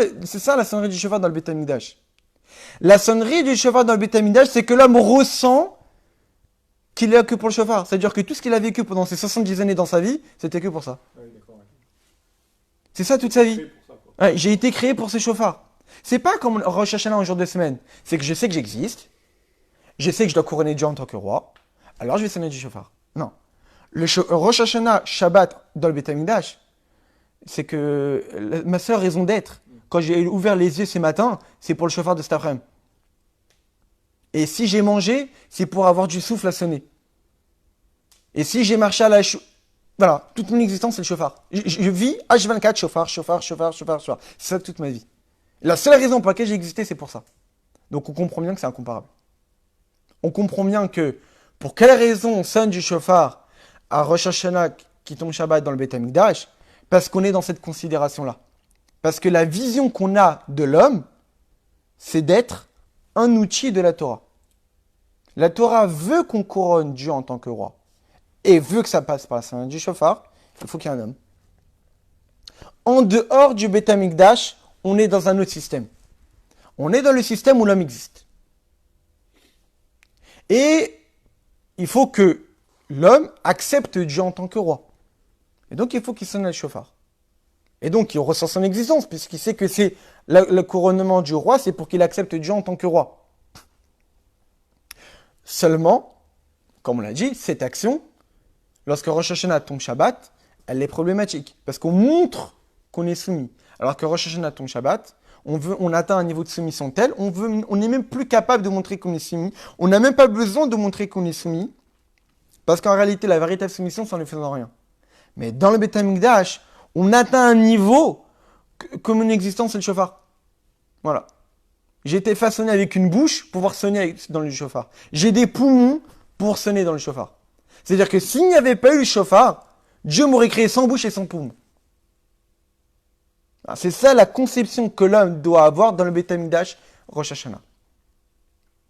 la sonnerie du shofar dans le Beth Amikdash. La sonnerie du shofar dans le Beth Amikdash, c'est que l'homme ressent qu'il est que pour le shofar. C'est-à-dire que tout ce qu'il a vécu pendant ces 70 années dans sa vie, c'était que pour ça. Ah oui, d'accord, ouais. C'est ça toute sa vie. Fait pour ça, quoi. Ouais, j'ai été créé pour ce shofar. C'est pas comme Rosh Hashanah un jour de semaine. C'est que je sais que j'existe. Je sais que je dois couronner Dieu en tant que roi. Alors je vais sonner du shofar. Non. Rosh Hashanah, Shabbat dans le Beth Amikdash, c'est que ma seule raison d'être, quand j'ai ouvert les yeux ce matin, c'est pour le shofar de cet après-midi. Et si j'ai mangé, c'est pour avoir du souffle à sonner. Et si j'ai marché à la voilà, toute mon existence, c'est le shofar. Je vis H24, shofar. C'est ça toute ma vie. La seule raison pour laquelle j'ai existé, c'est pour ça. Donc on comprend bien que c'est incomparable. On comprend bien que, pour quelle raison on sonne du shofar à Rosh Hashanah qui tombe Shabbat dans le Beth Amikdash? Parce qu'on est dans cette considération-là. Parce que la vision qu'on a de l'homme, c'est d'être un outil de la Torah. La Torah veut qu'on couronne Dieu en tant que roi. Et veut que ça passe par la sonnerie du shofar, il faut qu'il y ait un homme. En dehors du Beth Amikdash, on est dans un autre système. On est dans le système où l'homme existe. Et il faut que l'homme accepte Dieu en tant que roi. Et donc il faut qu'il sonne le shofar. Et donc il ressent son existence, puisqu'il sait que c'est le couronnement du roi, c'est pour qu'il accepte Dieu en tant que roi. Seulement, comme on l'a dit, cette action, lorsque Rosh Hashanah tombe Shabbat, elle est problématique. Parce qu'on montre qu'on est soumis. Alors que Rosh Hashanah tombe Shabbat, on atteint un niveau de soumission tel, on n'est même plus capable de montrer qu'on est soumis. On n'a même pas besoin de montrer qu'on est soumis. Parce qu'en réalité, la véritable soumission, c'est en ne faisant rien. Mais dans le Beth Amikdash, on atteint un niveau comme une existence, c'est le shofar. Voilà. J'ai été façonné avec une bouche pour pouvoir sonner dans le shofar. J'ai des poumons pour sonner dans le shofar. C'est-à-dire que s'il n'y avait pas eu le shofar, Dieu m'aurait créé sans bouche et sans poumons. C'est ça la conception que l'homme doit avoir dans le Beth Amikdash Rosh Hashanah.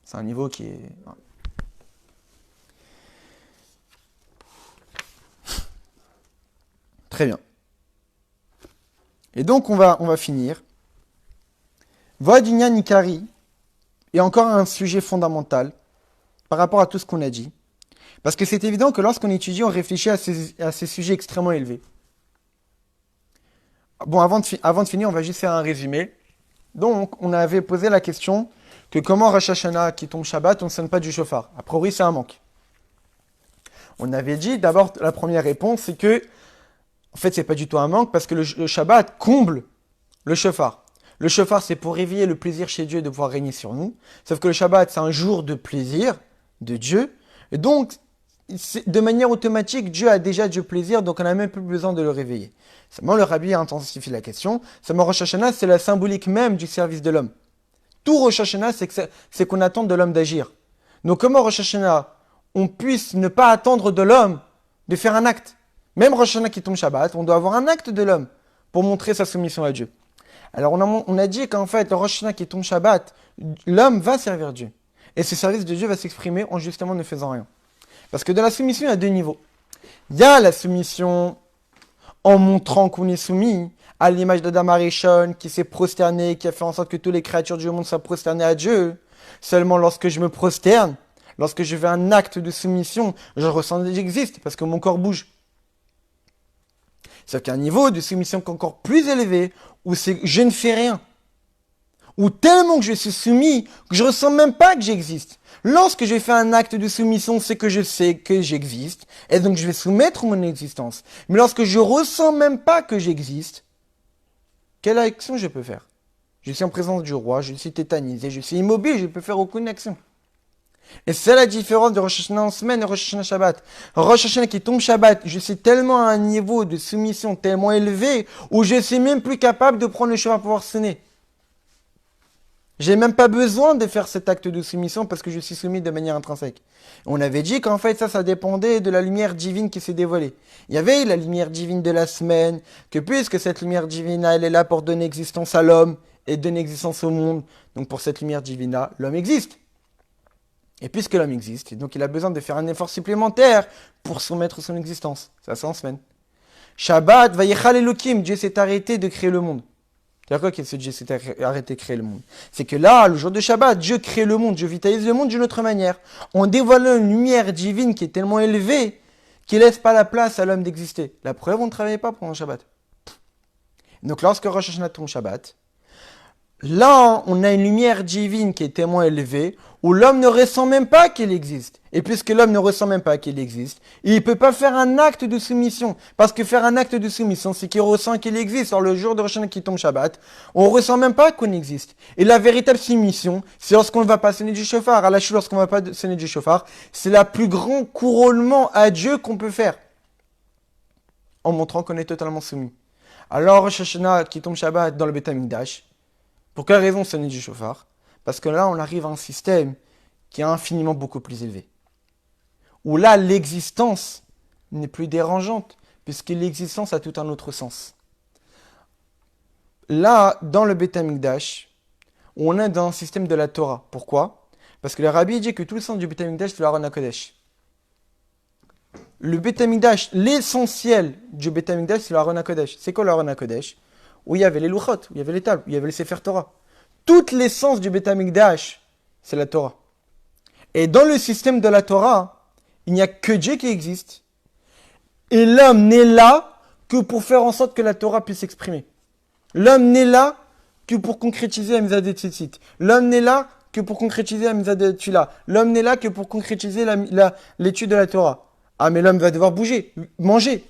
C'est un niveau qui est... Très bien. Et donc on va finir. Voadinia Nikari est encore un sujet fondamental par rapport à tout ce qu'on a dit. Parce que c'est évident que lorsqu'on étudie, on réfléchit à ces sujets extrêmement élevés. Bon, avant de finir, on va juste faire un résumé. Donc, on avait posé la question que comment Rosh Hashanah qui tombe Shabbat, on ne sonne pas du shofar. A priori, c'est un manque. On avait dit, d'abord, la première réponse, c'est que, en fait, c'est pas du tout un manque parce que le Shabbat comble le shofar. Le shofar, c'est pour réveiller le plaisir chez Dieu de pouvoir régner sur nous. Sauf que le Shabbat, c'est un jour de plaisir de Dieu. Et donc, de manière automatique, Dieu a déjà du plaisir, donc on n'a même plus besoin de le réveiller. Seulement, le Rabbi a intensifié la question. Seulement, Rosh Hashanah, c'est la symbolique même du service de l'homme. Tout Rosh Hashanah, c'est qu'on attend de l'homme d'agir. Donc, comment Rosh Hashanah, on puisse ne pas attendre de l'homme de faire un acte. Même Rosh Hashanah qui tombe Shabbat, on doit avoir un acte de l'homme pour montrer sa soumission à Dieu. Alors, on a dit qu'en fait, le Rosh Hashanah qui tombe Shabbat, l'homme va servir Dieu. Et ce service de Dieu va s'exprimer en justement ne faisant rien. Parce que dans la soumission, il y a deux niveaux. Il y a la soumission en montrant qu'on est soumis à l'image d'Adam Arishon qui s'est prosterné, qui a fait en sorte que toutes les créatures du monde soient prosternées à Dieu. Seulement lorsque je me prosterne, lorsque je fais un acte de soumission, je ressens que j'existe parce que mon corps bouge. Sauf qu'il y a un niveau de soumission encore plus élevé où c'est je ne fais rien. Ou tellement que je suis soumis que je ressens même pas que j'existe. Lorsque je fais un acte de soumission, c'est que je sais que j'existe, et donc je vais soumettre mon existence. Mais lorsque je ressens même pas que j'existe, quelle action je peux faire? Je suis en présence du roi, je suis tétanisé, je suis immobile, je ne peux faire aucune action. Et c'est la différence de Rosh Hashanah en semaine et Rosh Hashanah Shabbat. Rosh Hashanah qui tombe Shabbat, je suis tellement à un niveau de soumission tellement élevé où je suis même plus capable de prendre le chemin pour pouvoir sonner. J'ai même pas besoin de faire cet acte de soumission parce que je suis soumis de manière intrinsèque. On avait dit qu'en fait ça dépendait de la lumière divine qui s'est dévoilée. Il y avait la lumière divine de la semaine, que puisque cette lumière divine elle est là pour donner existence à l'homme et donner existence au monde, donc pour cette lumière divine là, l'homme existe. Et puisque l'homme existe, donc il a besoin de faire un effort supplémentaire pour soumettre son existence. Ça c'est en semaine. Shabbat, Vayechal Elokim, Dieu s'est arrêté de créer le monde. C'est quoi que Dieu s'est arrêté de créer le monde? C'est que là, le jour de Shabbat, Dieu crée le monde, Dieu vitalise le monde d'une autre manière. En dévoilant une lumière divine qui est tellement élevée qu'il ne laisse pas la place à l'homme d'exister. La preuve, on ne travaillait pas pendant Shabbat. Donc lorsque Rosh Hashanah tombe Shabbat, là, on a une lumière divine qui est tellement élevée où l'homme ne ressent même pas qu'il existe. Et puisque l'homme ne ressent même pas qu'il existe, il ne peut pas faire un acte de soumission. Parce que faire un acte de soumission, c'est qu'il ressent qu'il existe. Alors le jour de Rosh Hashanah qui tombe Shabbat, on ne ressent même pas qu'on existe. Et la véritable soumission, c'est lorsqu'on ne va pas sonner du shofar. À la chou, lorsqu'on ne va pas sonner du shofar, c'est le plus grand couronnement à Dieu qu'on peut faire. En montrant qu'on est totalement soumis. Alors Rosh Hashanah qui tombe Shabbat dans le Beth Amikdash, pour quelle raison sonner du shofar? Parce que là, on arrive à un système qui est infiniment beaucoup plus élevé. Où là, l'existence n'est plus dérangeante, puisque l'existence a tout un autre sens. Là, dans le Beth Amikdash, on est dans un système de la Torah. Pourquoi? Parce que le Rabbi dit que tout le sens du Beth Amikdash, c'est l'Aron HaKodesh. Le Beth Amikdash, l'essentiel du Beth Amikdash, c'est l'Aron HaKodesh. C'est quoi l'Aron HaKodesh? Où il y avait les louchot, où il y avait les tables, où il y avait les Sefer Torah. Toute l'essence du Beth Amikdash, c'est la Torah. Et dans le système de la Torah, il n'y a que Dieu qui existe. Et l'homme n'est là que pour faire en sorte que la Torah puisse s'exprimer. L'homme n'est là que pour concrétiser la Mitzvah de Tzitzit. L'homme n'est là que pour concrétiser la Mitzvah de Tula. L'homme n'est là que pour concrétiser l'étude de la Torah. Ah, mais l'homme va devoir bouger, manger.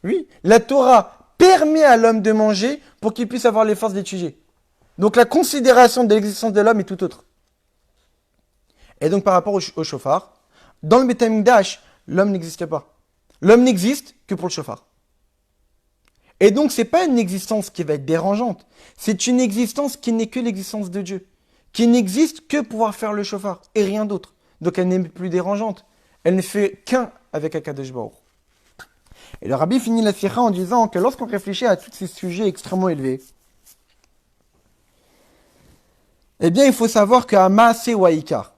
Oui, la Torah permet à l'homme de manger pour qu'il puisse avoir les forces d'étudier. Donc la considération de l'existence de l'homme est tout autre. Et donc par rapport au shofar, dans le Beth Amikdash, l'homme n'existe pas. L'homme n'existe que pour le shofar. Et donc c'est pas une existence qui va être dérangeante, c'est une existence qui n'est que l'existence de Dieu, qui n'existe que pour pouvoir faire le shofar et rien d'autre. Donc elle n'est plus dérangeante, elle ne fait qu'un avec Akadosh Baruch. Et le Rabbi finit la sikha en disant que lorsqu'on réfléchit à tous ces sujets extrêmement élevés, eh bien, il faut savoir qu'à Maaseh ou Aikar,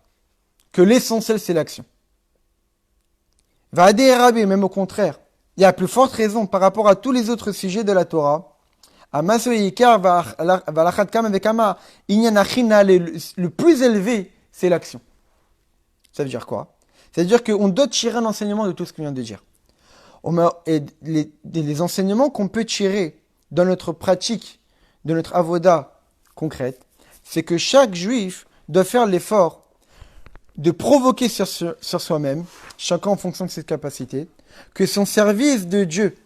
que l'essentiel, c'est l'action. Va adé Rabbi, même au contraire, il y a plus forte raison par rapport à tous les autres sujets de la Torah. À Maaseh ou Aikar, va lachat kam avec Ama, le plus élevé, c'est l'action. Ça veut dire quoi? Ça veut dire qu'on doit tirer un enseignement de tout ce qu'on vient de dire. Et les enseignements qu'on peut tirer dans notre pratique, de notre avoda concrète, c'est que chaque juif doit faire l'effort de provoquer sur soi-même, chacun en fonction de ses capacités, que son service de Dieu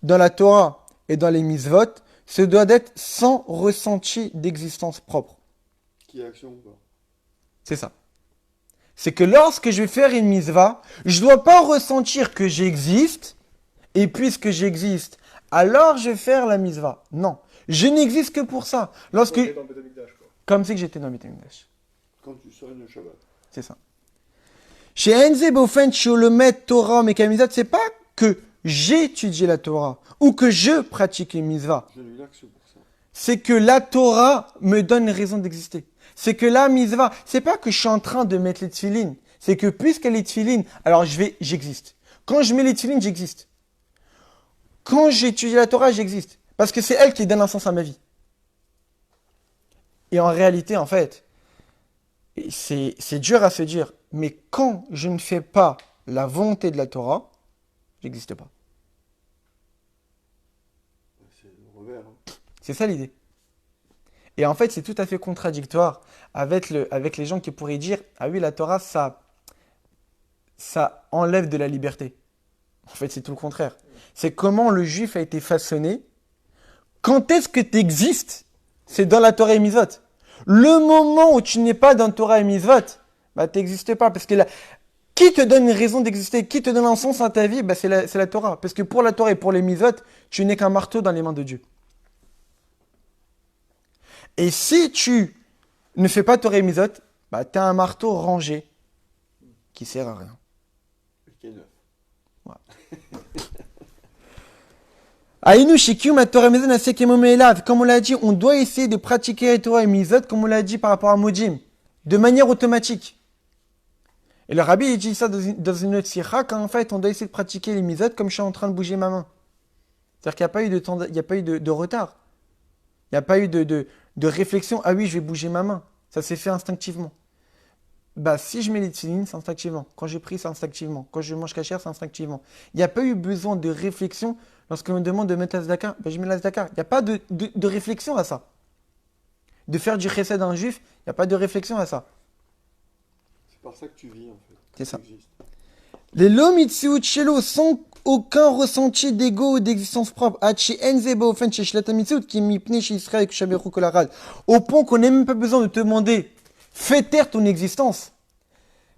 dans la Torah et dans les mitzvot ce doit être sans ressenti d'existence propre. Qui est action ou pas? C'est ça. C'est que lorsque je vais faire une mitzvah, je ne dois pas ressentir que j'existe, et puisque j'existe, alors je vais faire la mitzvah. Non, je n'existe que pour ça. Lorsque... Quand t'es dans le Beth Amikdash, quoi. Comme c'est que j'étais dans le Beth Amikdash. Quand tu serais le Shabbat. C'est ça. Chez Enze Bofen, chez Olomet, Torah, Mekamizat, c'est pas que j'ai étudié la Torah ou que je pratique les mitzvahs. Je n'ai l'action pour ça. C'est que la Torah me donne une raison d'exister. C'est que la mitzvah, c'est pas que je suis en train de mettre les tefilines. C'est que puisque les tefilines, alors j'existe. Quand je mets les tefilines, j'existe. Quand j'étudie la Torah, j'existe. Parce que c'est elle qui donne un sens à ma vie. Et en réalité, en fait, c'est dur à se dire, mais quand je ne fais pas la volonté de la Torah, j'existe pas. C'est le revers. Hein. C'est ça l'idée. Et en fait, c'est tout à fait contradictoire avec les gens qui pourraient dire, ah oui, la Torah, ça enlève de la liberté. En fait, c'est tout le contraire. C'est comment le juif a été façonné. Quand est-ce que tu existes? C'est dans la Torah et Mitzvot. Le moment où tu n'es pas dans Torah et Mitzvot, bah, tu n'existes pas. Parce que qui te donne une raison d'exister? Qui te donne un sens à ta vie? Bah, c'est la Torah. Parce que pour la Torah et pour les Mitzvot, tu n'es qu'un marteau dans les mains de Dieu. Et si tu ne fais pas Torah et Mitzvot, bah, tu as un marteau rangé qui sert à rien. Qui est neuf. Comme on l'a dit, on doit essayer de pratiquer la Torah et Mitzvot, comme on l'a dit par rapport à Modim, de manière automatique. Et le rabbi il dit ça dans une autre sikha, qu'en fait on doit essayer de pratiquer les Mitzvot comme je suis en train de bouger ma main. C'est-à-dire qu'il n'y a pas eu de temps, il n'y a pas eu de retard. Il n'y a pas eu de réflexion, ah oui, je vais bouger ma main. Ça s'est fait instinctivement. Bah, si je mets les tefilines, c'est instinctivement. Quand je prie, c'est instinctivement. Quand je mange kasher, c'est instinctivement. Il n'y a pas eu besoin de réflexion. Lorsqu'on me demande de mettre la tzedaka, bah, je mets la tzedaka. Il n'y a pas de réflexion à ça. De faire du chesed à un juif, il n'y a pas de réflexion à ça. C'est par ça que tu vis en fait. C'est ça. Tu existes. Les lomitziut shelo sans aucun ressenti d'ego ou d'existence propre. Au point qu'on n'a même pas besoin de te demander, fais taire ton existence.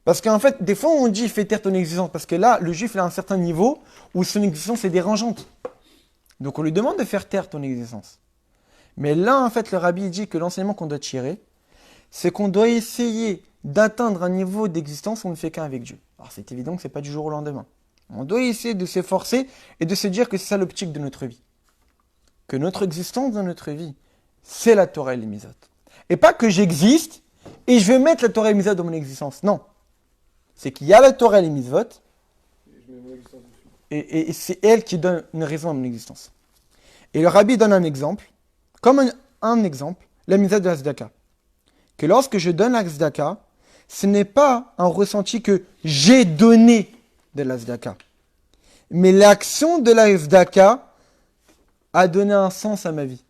Parce qu'en fait, des fois on dit fais taire ton existence, parce que là, le juif il a un certain niveau où son existence est dérangeante. Donc on lui demande de faire taire ton existence. Mais là, en fait, le rabbi dit que l'enseignement qu'on doit tirer, c'est qu'on doit essayer d'atteindre un niveau d'existence où on ne fait qu'un avec Dieu. Alors c'est évident que ce n'est pas du jour au lendemain. On doit essayer de s'efforcer et de se dire que c'est ça l'optique de notre vie. Que notre existence dans notre vie, c'est la Torah et les Mitzvot. Et pas que j'existe et je vais mettre la Torah et les Mitzvot dans mon existence. Non. C'est qu'il y a la Torah et les Mitzvot Et je mets mon existence dessus. et c'est elle qui donne une raison à mon existence. Et le rabbi donne un exemple, comme un exemple, la Mitzvah de la Tzedaka. Que lorsque je donne la Tzedaka, ce n'est pas un ressenti que j'ai donné de la Tzedaka. Mais l'action de la Tzedaka a donné un sens à ma vie.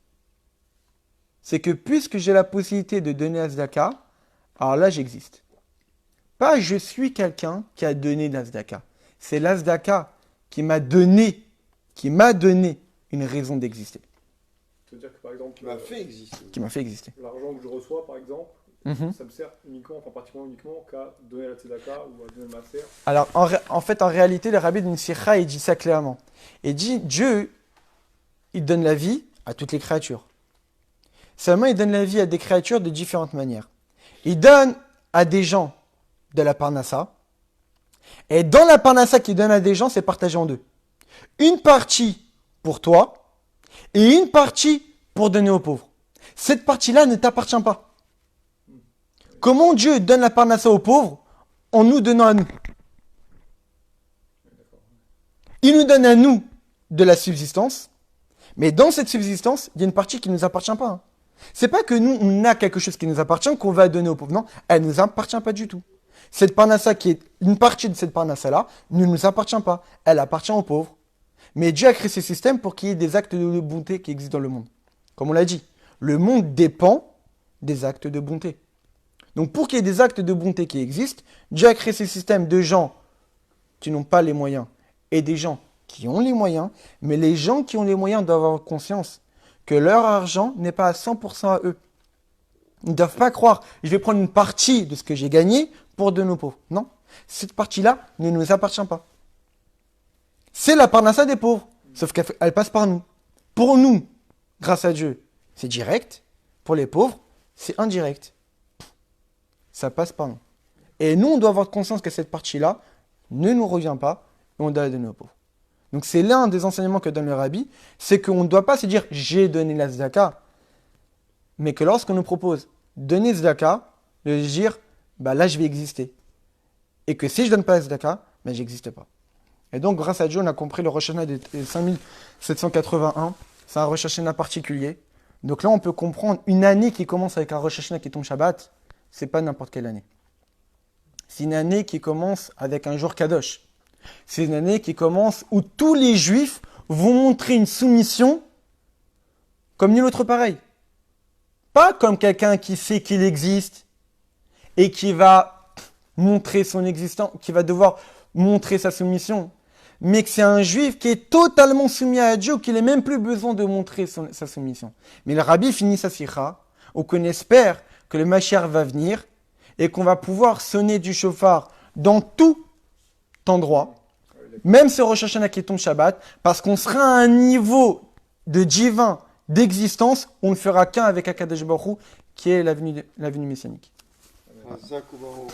C'est que puisque j'ai la possibilité de donner la Tzedaka, alors là j'existe. Pas je suis quelqu'un qui a donné de la Tzedaka. C'est la Tzedaka qui m'a donné une raison d'exister. C'est-à-dire que par exemple, Tu m'as fait exister. Qui m'a fait exister. l'argent que je reçois par exemple, Mhm. ça me sert uniquement, enfin pratiquement uniquement qu'à donner la tzedaka ou à donner le maaser. Alors, en réalité, le rabbi d'une sikha, il dit ça clairement. Il dit, Dieu, il donne la vie à toutes les créatures. Seulement, il donne la vie à des créatures de différentes manières. Il donne à des gens de la parnassa. Et dans la parnassa qu'il donne à des gens, c'est partagé en deux. Une partie pour toi et une partie pour donner aux pauvres. Cette partie-là ne t'appartient pas. Comment Dieu donne la parnassa aux pauvres en nous donnant à nous? Il nous donne à nous de la subsistance, mais dans cette subsistance, il y a une partie qui ne nous appartient pas. Hein. C'est pas que nous, on a quelque chose qui nous appartient qu'on va donner aux pauvres. Non, elle ne nous appartient pas du tout. Cette parnassa qui est une partie de cette parnassa-là ne nous appartient pas. Elle appartient aux pauvres. Mais Dieu a créé ce système pour qu'il y ait des actes de bonté qui existent dans le monde. Comme on l'a dit, le monde dépend des actes de bonté. Donc pour qu'il y ait des actes de bonté qui existent, Dieu a créé ce système de gens qui n'ont pas les moyens et des gens qui ont les moyens, mais les gens qui ont les moyens doivent avoir conscience que leur argent n'est pas à 100% à eux. Ils ne doivent pas croire, je vais prendre une partie de ce que j'ai gagné pour donner aux pauvres. Non, cette partie-là ne nous appartient pas. C'est la parnassa des pauvres, sauf qu'elle passe par nous. Pour nous, grâce à Dieu, c'est direct. Pour les pauvres, c'est indirect. Ça passe par nous. Et nous, on doit avoir conscience que cette partie-là ne nous revient pas et on doit la donner aux pauvres. Donc c'est l'un des enseignements que donne le rabbi, c'est qu'on ne doit pas se dire « j'ai donné la tzedaka », mais que lorsqu'on nous propose donner tzedaka, de se dire bah là je vais exister. Et que si je donne pas la tzedaka, ben j'existe pas. Et donc grâce à Dieu, on a compris le Rosh Hashanah des 5781, c'est un Rosh Hashanah particulier. Donc là on peut comprendre une année qui commence avec un Rosh Hashanah qui tombe Shabbat, c'est pas n'importe quelle année. C'est une année qui commence avec un jour Kadosh. C'est une année qui commence où tous les Juifs vont montrer une soumission comme nul autre pareil. Pas comme quelqu'un qui sait qu'il existe et qui va montrer son existence, qui va devoir montrer sa soumission, mais que c'est un Juif qui est totalement soumis à Dieu, qu'il n'a même plus besoin de montrer sa soumission. Mais le Rabbi finit sa sikha, où qu'on espère que le Mashiach va venir et qu'on va pouvoir sonner du shofar dans tout endroit, même ce Rosh Hashanah qui tombe Shabbat, parce qu'on sera à un niveau de divin, d'existence, on ne fera qu'un avec Akadosh Baruch Hu, qui est la venue messianique. Hazak Ubaruch.